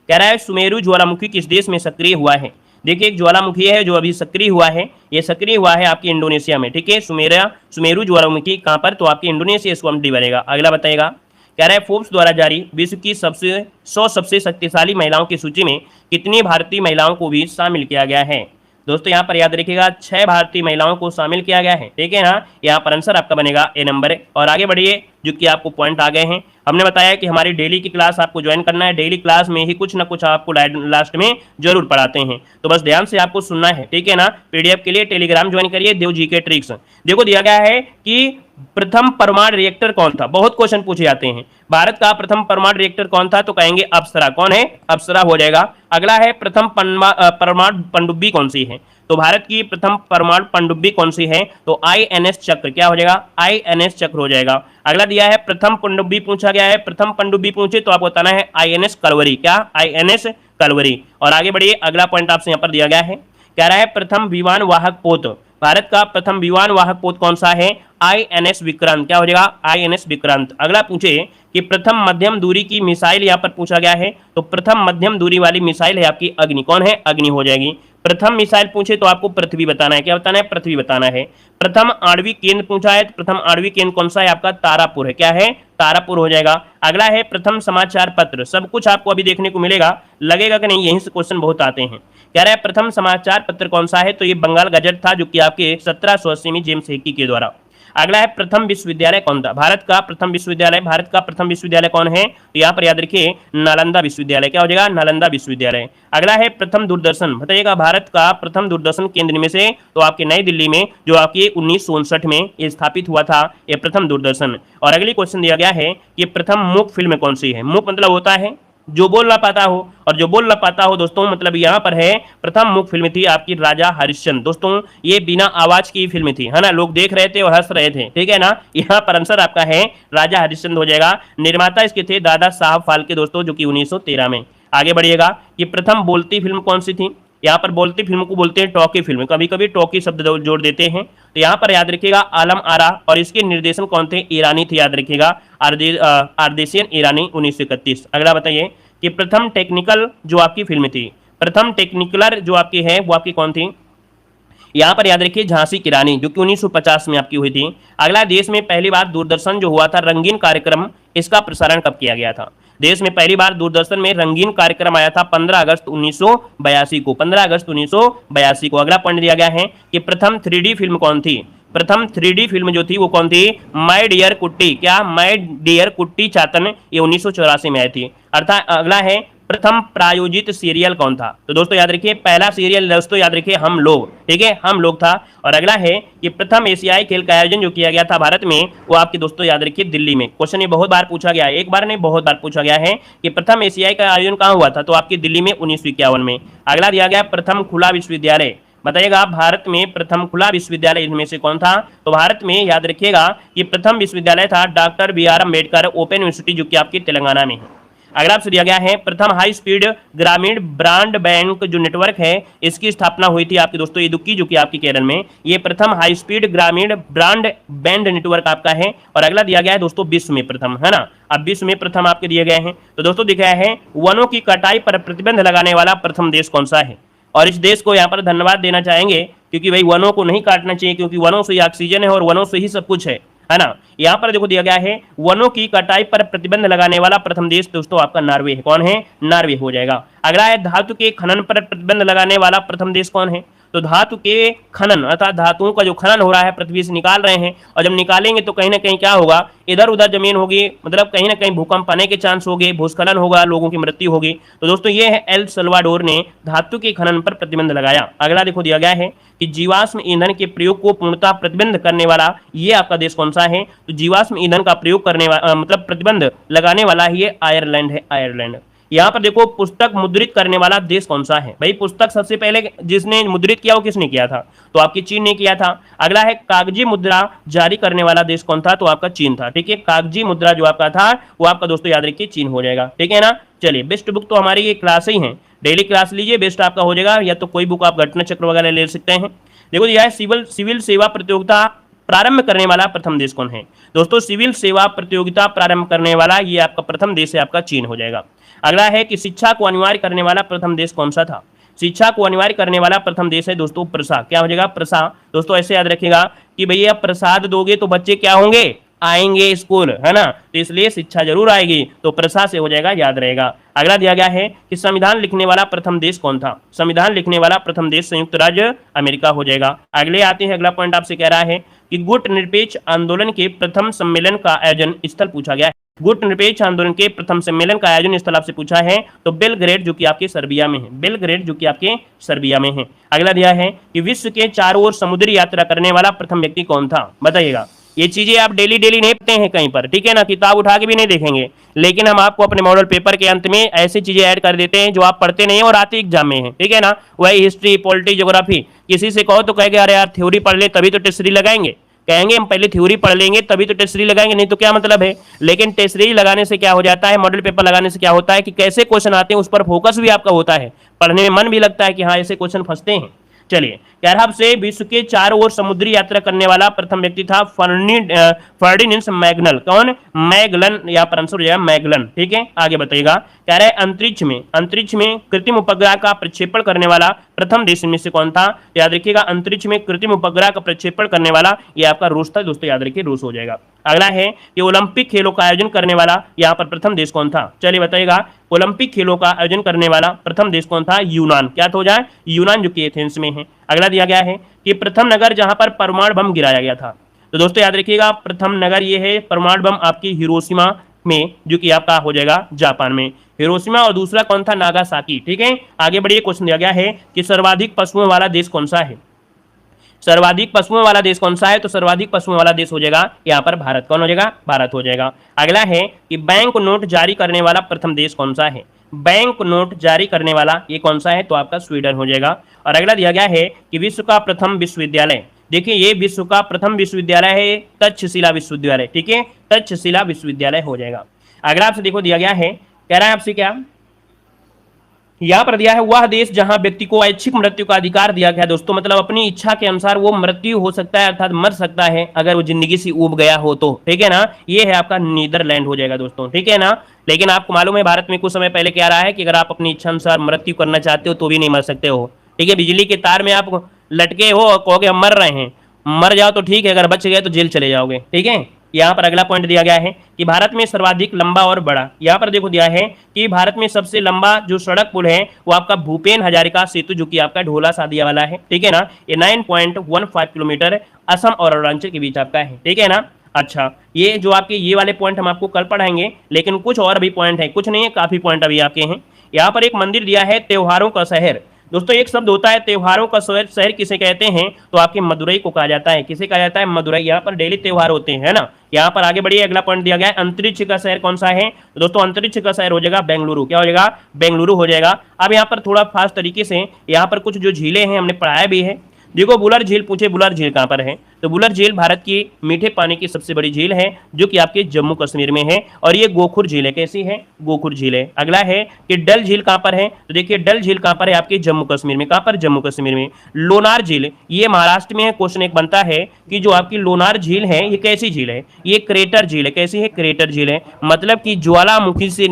कह रहा है सुमेरु ज्वालामुखी किस देश में सक्रिय हुआ है। देखिए एक ज्वालामुखी है जो अभी सक्रिय हुआ है, ये सक्रिय हुआ है आपकी इंडोनेशिया में, ठीक है। सुमेरु ज्वालामुखी कहाँ पर, तो आपकी इंडोनेशिया इसको हम डी बनेगा। अगला बताएगा, कह रहा है फोर्ब्स द्वारा जारी विश्व की 100 सबसे शक्तिशाली महिलाओं की सूची में कितनी भारतीय महिलाओं को भी शामिल किया गया है। दोस्तों यहाँ पर याद रखिएगा 6 भारतीय महिलाओं को शामिल किया गया है, ठीक है ना। यहाँ पर आंसर आपका बनेगा ए नंबर है। और आगे बढ़िए, जो कि आपको पॉइंट आ गए हैं, हमने बताया कि हमारी डेली की क्लास आपको ज्वाइन करना है, डेली क्लास में ही कुछ ना कुछ आपको लास्ट में जरूर पढ़ाते हैं, तो बस ध्यान से आपको सुनना है, ठीक है ना। पीडीएफ के लिए टेलीग्राम ज्वाइन करिए, देव जी के ट्रिक्स। देखो दिया गया है कि प्रथम परमाणु रिएक्टर कौन था, बहुत क्वेश्चन पूछे जाते हैं। भारत का प्रथम परमाणु रिएक्टर कौन था, तो कहेंगे अप्सरा, कौन है, अप्सरा हो जाएगा। अगला है प्रथम परमाणु पनडुब्बी कौन सी है, तो भारत की प्रथम परमाणु पनडुब्बी कौन सी है, तो आईएनएस चक्र, क्या हो जाएगा, आईएनएस चक्र हो जाएगा। अगला दिया है प्रथम पनडुब्बी पूछा गया है, प्रथम पनडुब्बी पूछे तो आपको बताना है आईएनएस कलवरी, क्या, आईएनएस कलवरी। और आगे बढ़िए, अगला पॉइंट आपसे यहाँ पर दिया गया है, कह रहा है प्रथम विमान वाहक पोत, भारत का प्रथम विमान वाहक पोत कौन सा है, आईएनएस विक्रांत, क्या हो जाएगा, आईएनएस विक्रांत। अगला पूछे कि प्रथम मध्यम दूरी की मिसाइल यहाँ पर पूछा गया है, तो प्रथम मध्यम दूरी वाली मिसाइल है आपकी अग्नि, कौन है, अग्नि हो जाएगी। प्रथम मिसाइल पूछे तो आपको पृथ्वी बताना है, क्या बताना है, पृथ्वी बताना है। प्रथम आणविक केंद्र पूछा है, तो प्रथम आणविक केंद्र कौन सा है आपका, तारापुर है, क्या है, तारापुर हो जाएगा। अगला है प्रथम समाचार पत्र, सब कुछ आपको अभी देखने को मिलेगा, लगेगा कि नहीं, यहीं से क्वेश्चन बहुत आते हैं। कह रहा है प्रथम समाचार पत्र कौन सा है, तो ये बंगाल गजट था, जो कि आपके 1780 में जेम्स हेकी के द्वारा। अगला है प्रथम विश्वविद्यालय कौन था, भारत का प्रथम विश्वविद्यालय, भारत का प्रथम विश्वविद्यालय कौन है, तो यहाँ पर याद रखिए नालंदा विश्वविद्यालय, क्या हो जाएगा, नालंदा विश्वविद्यालय। अगला है प्रथम दूरदर्शन, बताइएगा भारत का प्रथम दूरदर्शन केंद्र में से, तो आपके नई दिल्ली में, जो आपकी 1959 में ये स्थापित हुआ था, ये प्रथम दूरदर्शन। और अगली क्वेश्चन दिया गया है कि प्रथम मूक फिल्म कौन सी है। मूक मतलब होता है जो बोल ना पाता हो, और जो बोल ना पाता हो दोस्तों मतलब यहाँ पर है प्रथम मूक फिल्म थी आपकी राजा हरिश्चंद्र। दोस्तों ये बिना आवाज की फिल्म थी, है ना, लोग देख रहे थे और हंस रहे थे, ठीक है ना। यहाँ पर आंसर आपका है राजा हरिश्चंद्र हो जाएगा। निर्माता इसके थे दादा साहब फाल्के दोस्तों, जो कि 1913 में। आगे बढ़िएगा कि प्रथम बोलती फिल्म कौन सी थी, यहाँ पर बोलती फिल्म को बोलते हैं टॉकी फिल्म, कभी कभी टॉकी शब्द जोड़ देते हैं। तो यहाँ पर याद रखिएगा आलम आरा, और इसके निर्देशन कौन थे, ईरानी थे, याद रखिएगा आरदेशियन ईरानी 1931। अगला बताइए कि प्रथम टेक्निकल जो आपकी फिल्म थी, प्रथम टेक्निकलर जो आपकी है वो आपकी कौन थी, यहाँ पर याद रखिए झांसी की रानी, जो कि 1950 में आपकी हुई थी। अगला, देश में पहली बार दूरदर्शन जो हुआ था रंगीन कार्यक्रम, इसका प्रसारण कब किया गया था। देश में पहली बार दूरदर्शन में रंगीन कार्यक्रम आया था 15 अगस्त 1982 को, 15 अगस्त 1982 को। अगला पॉइंट दिया गया है कि प्रथम 3D फिल्म कौन थी, प्रथम 3D फिल्म जो थी वो कौन थी, माय डियर कुट्टी, क्या, माय डियर कुट्टी चातन, ये 1984 में आई थी। अर्थात अगला है प्रथम प्रायोजित सीरियल कौन था, तो दोस्तों याद रखिए पहला सीरियल दोस्तों याद रखिए हम लोग, ठीक है, हम लोग था। और अगला है कि प्रथम एशियाई खेल का आयोजन जो किया गया था भारत में, वो आपके दोस्तों याद रखिए दिल्ली में। क्वेश्चन ये बहुत बार पूछा गया है, एक बार नहीं बहुत बार पूछा गया है कि प्रथम एशियाई का आयोजन कहाँ हुआ था, तो आपकी दिल्ली में 1951 में। अगला दिया गया प्रथम खुला विश्वविद्यालय, बताइएगा भारत में प्रथम खुला विश्वविद्यालय इनमें से कौन था, तो भारत में याद रखिएगा कि प्रथम विश्वविद्यालय था doctor B R Ambedkar open university, जो कि आपकी तेलंगाना में है। अगला आपसे दिया गया है प्रथम हाई स्पीड ग्रामीण ब्रॉडबैंड जो नेटवर्क है इसकी स्थापना हुई थी आपके दोस्तों इदुक्की जो कि आपकी केरल में, ये प्रथम हाई स्पीड ग्रामीण ब्रॉडबैंड नेटवर्क आपका है। और अगला दिया गया है दोस्तों विश्व में प्रथम, है ना। अब विश्व में प्रथम आपके दिए गए हैं, तो दोस्तों दिखाया है वनों की कटाई पर प्रतिबंध लगाने वाला प्रथम देश कौन सा है। और इस देश को यहाँ पर धन्यवाद देना चाहेंगे क्योंकि भाई वनों को नहीं काटना चाहिए, क्योंकि वनों से ही ऑक्सीजन है और वनों से ही सब कुछ है ना। यहाँ पर देखो दिया गया है वनों की कटाई पर प्रतिबंध लगाने वाला प्रथम देश दोस्तों आपका नॉर्वे है। कौन है? नॉर्वे हो जाएगा। अगला है धातु के खनन पर प्रतिबंध लगाने वाला प्रथम देश कौन है? तो धातु के खनन अर्थात धातुओं का जो खनन हो रहा है पृथ्वी से निकाल रहे हैं, और जब निकालेंगे तो कहीं ना कहीं क्या होगा, इधर उधर जमीन होगी, मतलब कहीं ना कहीं भूकंप आने के चांस होंगे, भूस्खलन होगा, लोगों की मृत्यु होगी। तो दोस्तों ये है एल सल्वाडोर ने धातु के खनन पर प्रतिबंध लगाया। अगला देखो दिया गया है कि जीवाश्म ईंधन के प्रयोग को पूर्णतः प्रतिबंध करने वाला ये आपका देश कौन सा है? तो जीवाश्म ईंधन का प्रयोग करने वाला मतलब प्रतिबंध लगाने वाला ये आयरलैंड है, आयरलैंड। यहाँ पर देखो पुस्तक मुद्रित करने वाला देश कौन सा है? भाई पुस्तक सबसे पहले जिसने मुद्रित किया वो किसने किया था? तो आपकी चीन ने किया था। अगला है कागजी मुद्रा जारी करने वाला देश कौन था? तो आपका चीन था। ठीक है, कागजी मुद्रा जो आपका था वो आपका दोस्तों याद रखिए चीन हो जाएगा। ठीक है ना। चलिए बेस्ट बुक तो हमारी ये क्लास ही है, डेली क्लास लीजिए, बेस्ट आपका हो जाएगा। या तो कोई बुक आप घटना चक्र वगैरह ले सकते हैं। देखो यह सिविल सेवा प्रतियोगिता प्रारंभ करने वाला प्रथम देश कौन है? दोस्तों सिविल सेवा प्रतियोगिता प्रारंभ करने वाला ये आपका प्रथम देश है आपका चीन हो जाएगा। अगला है कि शिक्षा को अनिवार्य करने वाला प्रथम देश कौन सा था? शिक्षा को अनिवार्य करने वाला प्रथम देश है दोस्तों प्रसा। क्या हो जाएगा? प्रसा। दोस्तों ऐसे याद रखिएगा कि भैया प्रसाद दोगे तो बच्चे क्या होंगे? आएंगे स्कूल, है ना। तो इसलिए शिक्षा जरूर आएगी, तो प्रसा से हो जाएगा, याद रहेगा। अगला दिया गया है कि संविधान लिखने वाला प्रथम देश कौन था? संविधान लिखने वाला प्रथम देश संयुक्त राज्य अमेरिका हो जाएगा। अगले आते हैं, अगला पॉइंट आपसे कह रहा है कि गुट निरपेक्ष आंदोलन के प्रथम सम्मेलन का आयोजन स्थल पूछा गया है। गुट निरपेक्ष आंदोलन के प्रथम सम्मेलन का आयोजन स्थल आपसे पूछा है, तो बेलग्रेड जो कि आपके सर्बिया में है, बेलग्रेड जो कि आपके सर्बिया में है। अगला दिया है कि विश्व के चारों ओर समुद्री यात्रा करने वाला प्रथम व्यक्ति कौन था? बताइएगा। ये चीजें आप डेली नहीं पढ़ते हैं कहीं पर, ठीक है ना, किताब उठा के भी नहीं देखेंगे, लेकिन हम आपको अपने मॉडल पेपर के अंत में ऐसी चीजें ऐड कर देते हैं जो आप पढ़ते नहीं और आते एग्जाम में है। ठीक है ना। वही हिस्ट्री, पॉलिटी, ज्योग्राफी। किसी से कहो तो कहेंगे अरे यार थ्योरी पढ़ ले तभी तो टेस्ट सीरीज लगाएंगे, कहेंगे हम पहले थ्योरी पढ़ लेंगे तभी तो टेस्ट सीरीज लगाएंगे, नहीं तो क्या मतलब है। लेकिन टेस्ट सीरीज लगाने से क्या हो जाता है, मॉडल पेपर लगाने से क्या होता है कि कैसे क्वेश्चन आते हैं उस पर फोकस भी आपका होता है, पढ़ने में मन भी लगता है कि हाँ ऐसे क्वेश्चन फंसते हैं। चलिए, कैरहब से विश्व के चारों ओर समुद्री यात्रा करने वाला प्रथम व्यक्ति था फर्डिनेंड मैगलन। कौन? मैगलन, यहाँ पर आंसर हो जाएगा मैगलन। ठीक है, आगे बताइएगा। कह रहे अंतरिक्ष में कृत्रिम उपग्रह का प्रक्षेपण करने वाला प्रथम देश में से कौन था? याद रखिएगा, अंतरिक्ष में कृत्रिम उपग्रह का प्रक्षेपण करने वाला ये आपका रूस था दोस्तों, याद रखिए रूस हो जाएगा। अगला है कि ओलंपिक खेलों का आयोजन करने वाला यहाँ पर प्रथम देश कौन था? चलिए बताइएगा, ओलंपिक खेलों का आयोजन करने वाला प्रथम देश कौन था? यूनान। क्या तो हो जाए? यूनान, जो कि एथेंस में है। अगला दिया गया है कि प्रथम नगर जहां पर परमाणु बम गिराया गया था, तो दोस्तों याद रखिएगा प्रथम नगर ये है परमाणु बम आपकी हिरोशिमा में, जो कि आपका हो जाएगा जापान में, हिरोशिमा। और दूसरा कौन था? नागासाकी। ठीक है, आगे बढ़िए। क्वेश्चन दिया गया है कि सर्वाधिक पशुओं वाला देश कौन सा है? सर्वाधिक पशुओं वाला देश कौन सा है? तो सर्वाधिक पशुओं वाला देश हो जाएगा यहाँ पर भारत। कौन हो जाएगा? भारत हो जाएगा। अगला है कि बैंक नोट जारी करने वाला प्रथम देश कौन सा है? बैंक नोट जारी करने वाला ये कौन सा है? तो आपका स्वीडन हो जाएगा। और अगला दिया गया है कि विश्व का प्रथम विश्वविद्यालय, देखिए ये विश्व का प्रथम विश्वविद्यालय है तक्षशिला विश्वविद्यालय। ठीक है, तक्षशिला विश्वविद्यालय हो जाएगा। अगला आपसे देखो दिया गया है, कह रहा है आपसे क्या, यहाँ पर दिया है वह देश जहां व्यक्ति को ऐच्छिक मृत्यु का अधिकार दिया गया दोस्तों, मतलब अपनी इच्छा के अनुसार वो मृत्यु हो सकता है अर्थात मर सकता है अगर वो जिंदगी से ऊब गया हो तो। ठीक है ना, ये है आपका नीदरलैंड हो जाएगा दोस्तों। ठीक है ना। लेकिन आपको मालूम है भारत में कुछ समय पहले क्या रहा है कि अगर आप अपनी इच्छा अनुसार मृत्यु करना चाहते हो तो भी नहीं मर सकते हो। ठीक है, बिजली के तार में आप लटके हो और कहोगे हम मर रहे हैं, मर जाओ तो ठीक है, अगर बच गए तो जेल चले जाओगे। ठीक है। यहाँ पर अगला पॉइंट दिया गया है कि भारत में सर्वाधिक लंबा और बड़ा, यहाँ पर देखो दिया है कि भारत में सबसे लंबा जो सड़क पुल है वो आपका भूपेन हजारिका सेतु, जो कि आपका ढोला सादिया वाला है। ठीक है ना, ये 9.15 किलोमीटर असम और अरुणाचल के बीच आपका है। ठीक है ना। अच्छा, ये जो आपके ये वाले पॉइंट हम आपको कल पढ़ाएंगे, लेकिन कुछ और भी पॉइंट है, कुछ नहीं है, काफी पॉइंट अभी आपके हैं। यहाँ पर एक मंदिर दिया है त्योहारों का शहर। दोस्तों एक शब्द होता है त्योहारों का शहर किसे कहते हैं? तो आपके मदुरई को कहा जाता है। किसे कहा जाता है? मदुरई। यहाँ पर डेली त्योहार होते हैं, है ना। यहाँ पर आगे बढ़िए, अगला पॉइंट दिया गया है अंतरिक्ष का शहर कौन सा है? तो दोस्तों अंतरिक्ष का शहर हो जाएगा बेंगलुरु। क्या हो जाएगा? बेंगलुरु हो जाएगा। अब यहाँ पर थोड़ा फास्ट तरीके से यहाँ पर कुछ जो झीलें हैं हमने पढ़ाया भी है। देखो बुलर झील पूछे, बुलर झील कहाँ पर है? तो बुलर झील भारत की मीठे पानी की सबसे बड़ी झील है जो कि आपके जम्मू कश्मीर में है और ये गोखुर झील है। कैसी है? गोखुर झील है। अगला है कि डल झील कहां पर है? तो देखिए डल झील कहां पर है? आपके जम्मू कश्मीर में। कहां पर? जम्मू कश्मीर में। लोनार झील ये महाराष्ट्र में है। क्वेश्चन एक बनता है कि जो आपकी लोनार झील है ये कैसी झील है? ये क्रेटर झील है। कैसी है? क्रेटर झील है। मतलब कि ज्वालामुखी से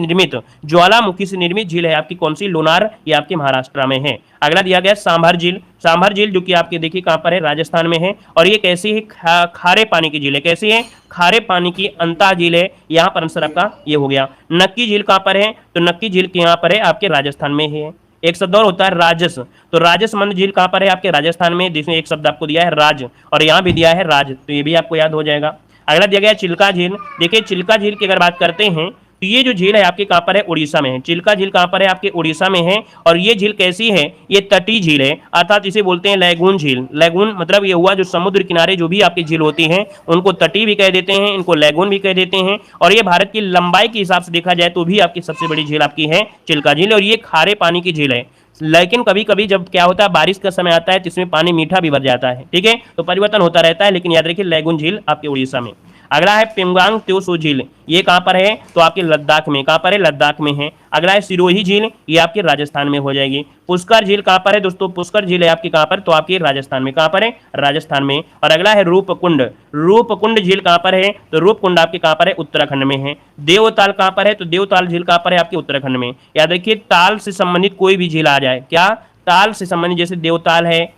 निर्मित झील है आपकी। कौन सी? लोनार। ये आपके महाराष्ट्र में है। अगला दिया गया सांभर झील। सांभर झील जो कि आपके देखिए कहां पर है? राजस्थान में है और ये कैसी है? खारे पानी की झील है। कैसी है? खारे पानी की अंता झील है। यहां पर आंसर आपका ये हो गया। नक्की झील कहां पर है? तो नक्की झील के यहां पर है आपके राजस्थान में है। एक शब्द और होता है राजस। तो राजसमंद झील कहां पर है? आपके राजस्थान में, जिसमें एक शब्द आपको दिया है राज और यहां भी दिया है राज, तो ये भी आपको याद हो जाएगा। अगला दिया गया चिल्का झील। देखिए चिल्का झील की अगर बात करते हैं तो ये जो झील है आपके कहां पर है? उड़ीसा में है। चिल्का झील कहां पर है? आपके उड़ीसा में है और ये झील कैसी है? ये तटीय झील है, अर्थात इसे बोलते हैं लैगून झील। लैगून मतलब ये हुआ जो समुद्र किनारे जो भी आपकी झील होती हैं उनको तटीय भी कह देते हैं, इनको लैगून भी कह देते हैं। और ये भारत की लंबाई के हिसाब से देखा जाए तो भी आपकी सबसे बड़ी झील आपकी है चिल्का झील और ये खारे पानी की झील है। लेकिन कभी कभी जब क्या होता है बारिश का समय आता है तो इसमें पानी मीठा भी भर जाता है। ठीक है, तो परिवर्तन होता रहता है, लेकिन याद रखिए लैगून झील आपके उड़ीसा में। अगला है पेंगांग त्योसो झील। ये कहां पर है? तो आपके लद्दाख में। कहां पर है? लद्दाख में है। अगला है सिरोही झील। ये आपके राजस्थान में हो जाएगी। पुष्कर झील कहां पर है दोस्तों? पुष्कर झील है आपकी कहां पर? तो आपके राजस्थान में। कहां पर है? राजस्थान में। और अगला है रूपकुंड। रूपकुंड झील कहां पर है? तो रूपकुंड आपके कहां पर है? उत्तराखंड में है। देवताल कहां पर है? तो देवताल झील कहां पर है? आपके उत्तराखंड में। याद रखिए ताल से संबंधित कोई भी झील आ जाए, क्या? ताल से संबंधित, जैसे देवताल है,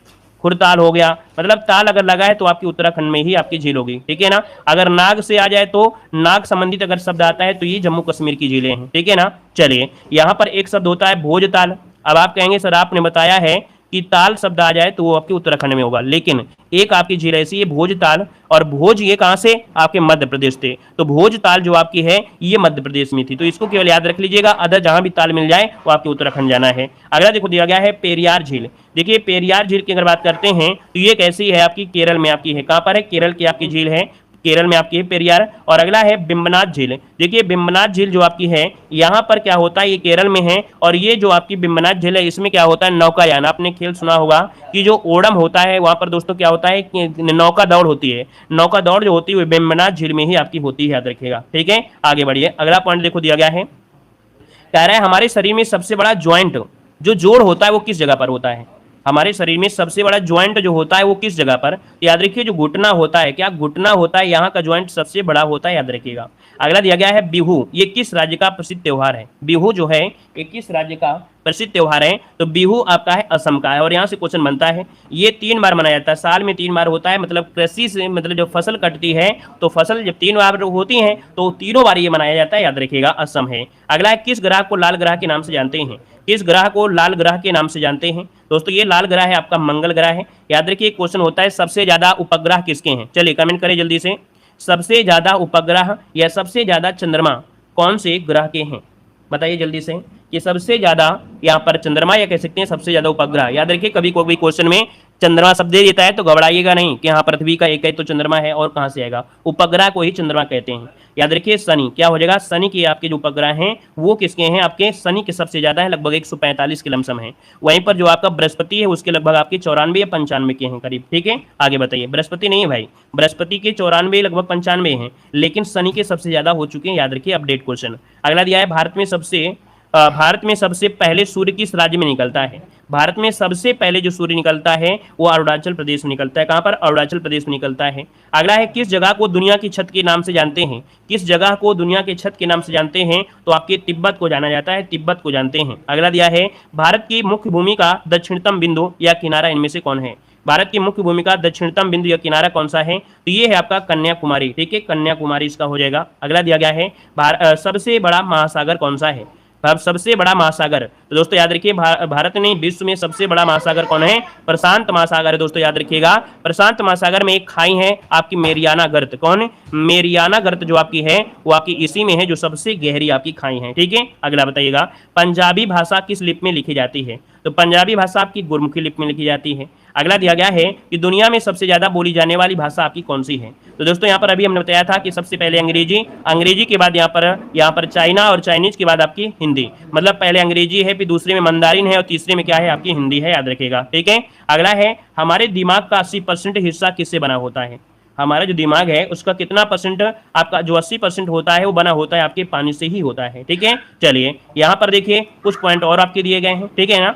खुरताल हो गया, मतलब ताल अगर लगा है तो आपकी उत्तराखंड में ही आपकी झील होगी। ठीक है ना। अगर नाग से आ जाए तो नाग संबंधित अगर शब्द आता है तो ये जम्मू कश्मीर की झीलें हैं। ठीक है ना। चलिए यहां पर एक शब्द होता है भोजताल। अब आप कहेंगे सर आपने बताया है कि ताल शब्द आ जाए तो वो आपके उत्तराखंड में होगा, लेकिन एक आपकी झील ऐसी है भोजताल, और भोज ये कहां से? आपके मध्य प्रदेश से। तो भोजताल जो आपकी है ये मध्य प्रदेश में थी, तो इसको केवल याद रख लीजिएगा। अदर जहां भी ताल मिल जाए वो आपके उत्तराखंड जाना है। अगला देखो दिया गया है पेरियार झील। देखिए पेरियार झील की अगर बात करते हैं तो ये कैसी है? आपकी केरल में आपकी है। कहां पर है? केरल की आपकी झील है, केरल में आपकी है पेरियार। और अगला है बिम्बनाथ झील। देखिए बिम्बनाथ झील जो आपकी है यहाँ पर क्या होता है? ये केरल में है और ये जो आपकी बिम्बनाथ झील है इसमें क्या होता है? नौकायान। आपने खेल सुना होगा कि जो ओणम होता है वहां पर दोस्तों क्या होता है? नौका दौड़ होती है। नौका दौड़ जो होती है वो बिम्बनाथ झील में ही आपकी होती है, याद रखिएगा। ठीक है, आगे बढ़िए। अगला पॉइंट देखो दिया गया है, कह रहा है हमारे शरीर में सबसे बड़ा ज्वाइंट जो जोड़ होता है वो किस जगह पर होता है? हमारे शरीर में सबसे बड़ा ज्वाइंट जो होता है वो किस जगह पर? याद रखिए जो घुटना होता है, क्या घुटना होता है, यहाँ का ज्वाइंट सबसे बड़ा होता है, याद रखिएगा। अगला दिया गया है बिहू। ये किस राज्य का प्रसिद्ध त्योहार है? बिहू जो है ये किस राज्य का प्रसिद्ध त्योहार है? तो बिहू आपका है असम का है और यहाँ से क्वेश्चन बनता है। ये 3 बार मनाया जाता है, साल में 3 बार होता है। मतलब कृषि से मतलब जब फसल कटती है तो फसल जब 3 बार होती है तो तीनों बार ये मनाया जाता है, याद रखिएगा। असम है। अगला है किस ग्रह को लाल ग्रह के नाम से जानते हैं? किस ग्रह को लाल ग्रह के नाम से जानते हैं? दोस्तों ये लाल ग्रह है आपका मंगल ग्रह है। याद रखिए क्वेश्चन होता है सबसे ज्यादा उपग्रह किसके हैं? चलिए कमेंट करें जल्दी से। सबसे ज्यादा उपग्रह या सबसे ज्यादा चंद्रमा कौन से ग्रह के हैं? बताइए जल्दी से कि सबसे ज्यादा यहाँ पर चंद्रमा या कह सकते हैं सबसे ज्यादा उपग्रह। याद रखिए कभी कोई क्वेश्चन में चंद्रमा शब्द दे देता है तो घबराइएगा नहीं कि यहाँ पृथ्वी का एक है तो चंद्रमा है और कहाँ से आएगा। उपग्रह को ही चंद्रमा कहते हैं। याद रखिए शनि क्या हो जाएगा? शनि के आपके जो उपग्रह हैं वो किसके हैं? आपके शनि के सबसे ज्यादा है, लगभग 145 के लमसम है। वहीं पर जो आपका बृहस्पति है उसके लगभग आपके 94 या 95 के हैं करीब। ठीक है, आगे बताइए। बृहस्पति नहीं है भाई, बृहस्पति के 94 लगभग 95 हैं, लेकिन शनि के सबसे ज्यादा हो चुके हैं। याद रखिए अपडेट क्वेश्चन। अगला दिया है भारत में सबसे पहले सूर्य किस राज्य में निकलता है? भारत में सबसे पहले जो सूर्य निकलता है वो अरुणाचल प्रदेश में निकलता है। कहां पर? अरुणाचल प्रदेश में निकलता है। अगला है किस जगह को दुनिया की छत के नाम से जानते हैं? किस जगह को दुनिया के छत के नाम से जानते हैं? तो आपके तिब्बत को जाना जाता है, तिब्बत को जानते हैं। अगला दिया है भारत की मुख्य भूमि का दक्षिणतम बिंदु या किनारा इनमें से कौन है? भारत की मुख्य भूमि का दक्षिणतम बिंदु या किनारा कौन सा है? तो ये है आपका कन्याकुमारी। ठीक है, कन्याकुमारी इसका हो जाएगा। अगला दिया गया है सबसे बड़ा महासागर कौन सा है? सबसे बड़ा महासागर, तो दोस्तों याद रखिए भारत ने विश्व में सबसे बड़ा महासागर कौन है? प्रशांत महासागर है। दोस्तों याद रखिएगा प्रशांत महासागर में एक खाई है आपकी मेरियाना गर्त। कौन है? मेरियाना गर्त जो आपकी है वो आपकी इसी में है, जो सबसे गहरी आपकी खाई है। ठीक है, अगला बताइएगा पंजाबी भाषा किस लिपि में लिखी जाती है? तो पंजाबी भाषा आपकी गुरमुखी लिपि में लिखी जाती है। अगला दिया गया है कि दुनिया में सबसे ज्यादा बोली जाने वाली भाषा आपकी कौन सी है। तो दोस्तों यहाँ पर अभी हमने बताया था कि सबसे पहले अंग्रेजी, अंग्रेजी के बाद यहाँ पर चाइना और चाइनीज के बाद आपकी हिंदी, मतलब पहले अंग्रेजी है, फिर दूसरे में मंदारिन है और तीसरे में क्या है आपकी हिंदी है, याद रखिएगा। ठीक है, अगला है हमारे दिमाग का 80% हिस्सा किससे बना होता है। हमारा जो दिमाग है उसका कितना परसेंट, आपका जो 80% होता है वो बना होता है आपके पानी से ही होता है। ठीक है, चलिए यहाँ पर देखिए कुछ पॉइंट और आपके दिए गए हैं। ठीक है ना,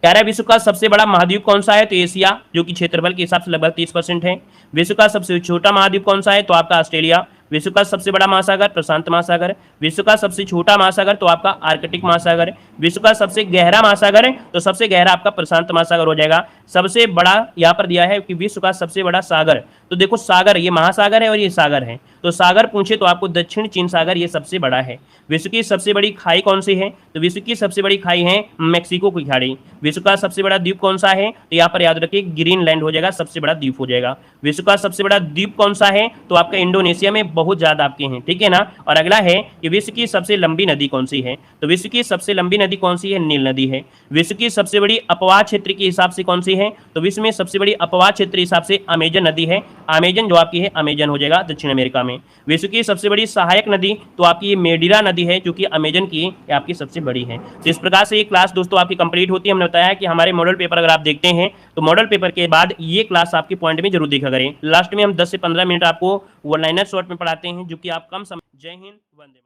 कह रहा है विश्व का सबसे बड़ा महाद्वीप कौन सा है, तो एशिया, जो कि क्षेत्रफल के हिसाब से लगभग 30% है। विश्व का सबसे छोटा महाद्वीप कौन सा है, तो आपका ऑस्ट्रेलिया। विश्व का सबसे बड़ा महासागर प्रशांत महासागर। विश्व का सबसे छोटा महासागर तो आपका आर्कटिक महासागर। विश्व का सबसे गहरा महासागर है तो सबसे गहरा आपका प्रशांत महासागर हो जाएगा। सबसे बड़ा यहाँ पर दिया है कि विश्व का सबसे बड़ा सागर, तो देखो सागर, ये महासागर है और ये सागर है, तो सागर पूछे तो आपको दक्षिण चीन सागर ये सबसे बड़ा है। विश्व की सबसे बड़ी खाई कौन सी है, तो विश्व की सबसे बड़ी खाई है मैक्सिको की खाड़ी। विश्व का सबसे बड़ा द्वीप कौन सा है, तो यहाँ पर याद रखिए ग्रीनलैंड हो जाएगा, सबसे बड़ा द्वीप हो जाएगा। विश्व का सबसे बड़ा द्वीप कौन सा है, तो आपका इंडोनेशिया में बहुत ज्यादा आपके हैं। ठीक है ना, और अगला है कि विश्व की सबसे लंबी नदी कौन सी है, तो विश्व की सबसे लंबी नदी कौन सी है, नील नदी है। विश्व की सबसे बड़ी अपवाह क्षेत्र के हिसाब से कौन सी है, तो विश्व में सबसे बड़ी अपवाह क्षेत्र के हिसाब से अमेजन नदी है। अमेजन जो आपकी है अमेजन हो जाएगा दक्षिण अमेरिका में। विश्व की सबसे बड़ी सहायक नदी तो आपकी ये मेडिरा नदी है, जो कि अमेजन की आपकी सबसे बड़ी है। तो इस प्रकार से ये क्लास दोस्तों आपकी कंप्लीट होती है। हमने बताया कि हमारे मॉडल पेपर अगर आप देखते हैं तो मॉडल पेपर के बाद ये क्लास आपके पॉइंट में जरूर देखा करें। लास्ट में हम 10 से 15 मिनट आपको वन लाइनर शॉर्ट में पढ़ाते हैं, जो कि आप कम समय। जय हिंद, वंदे मातरम।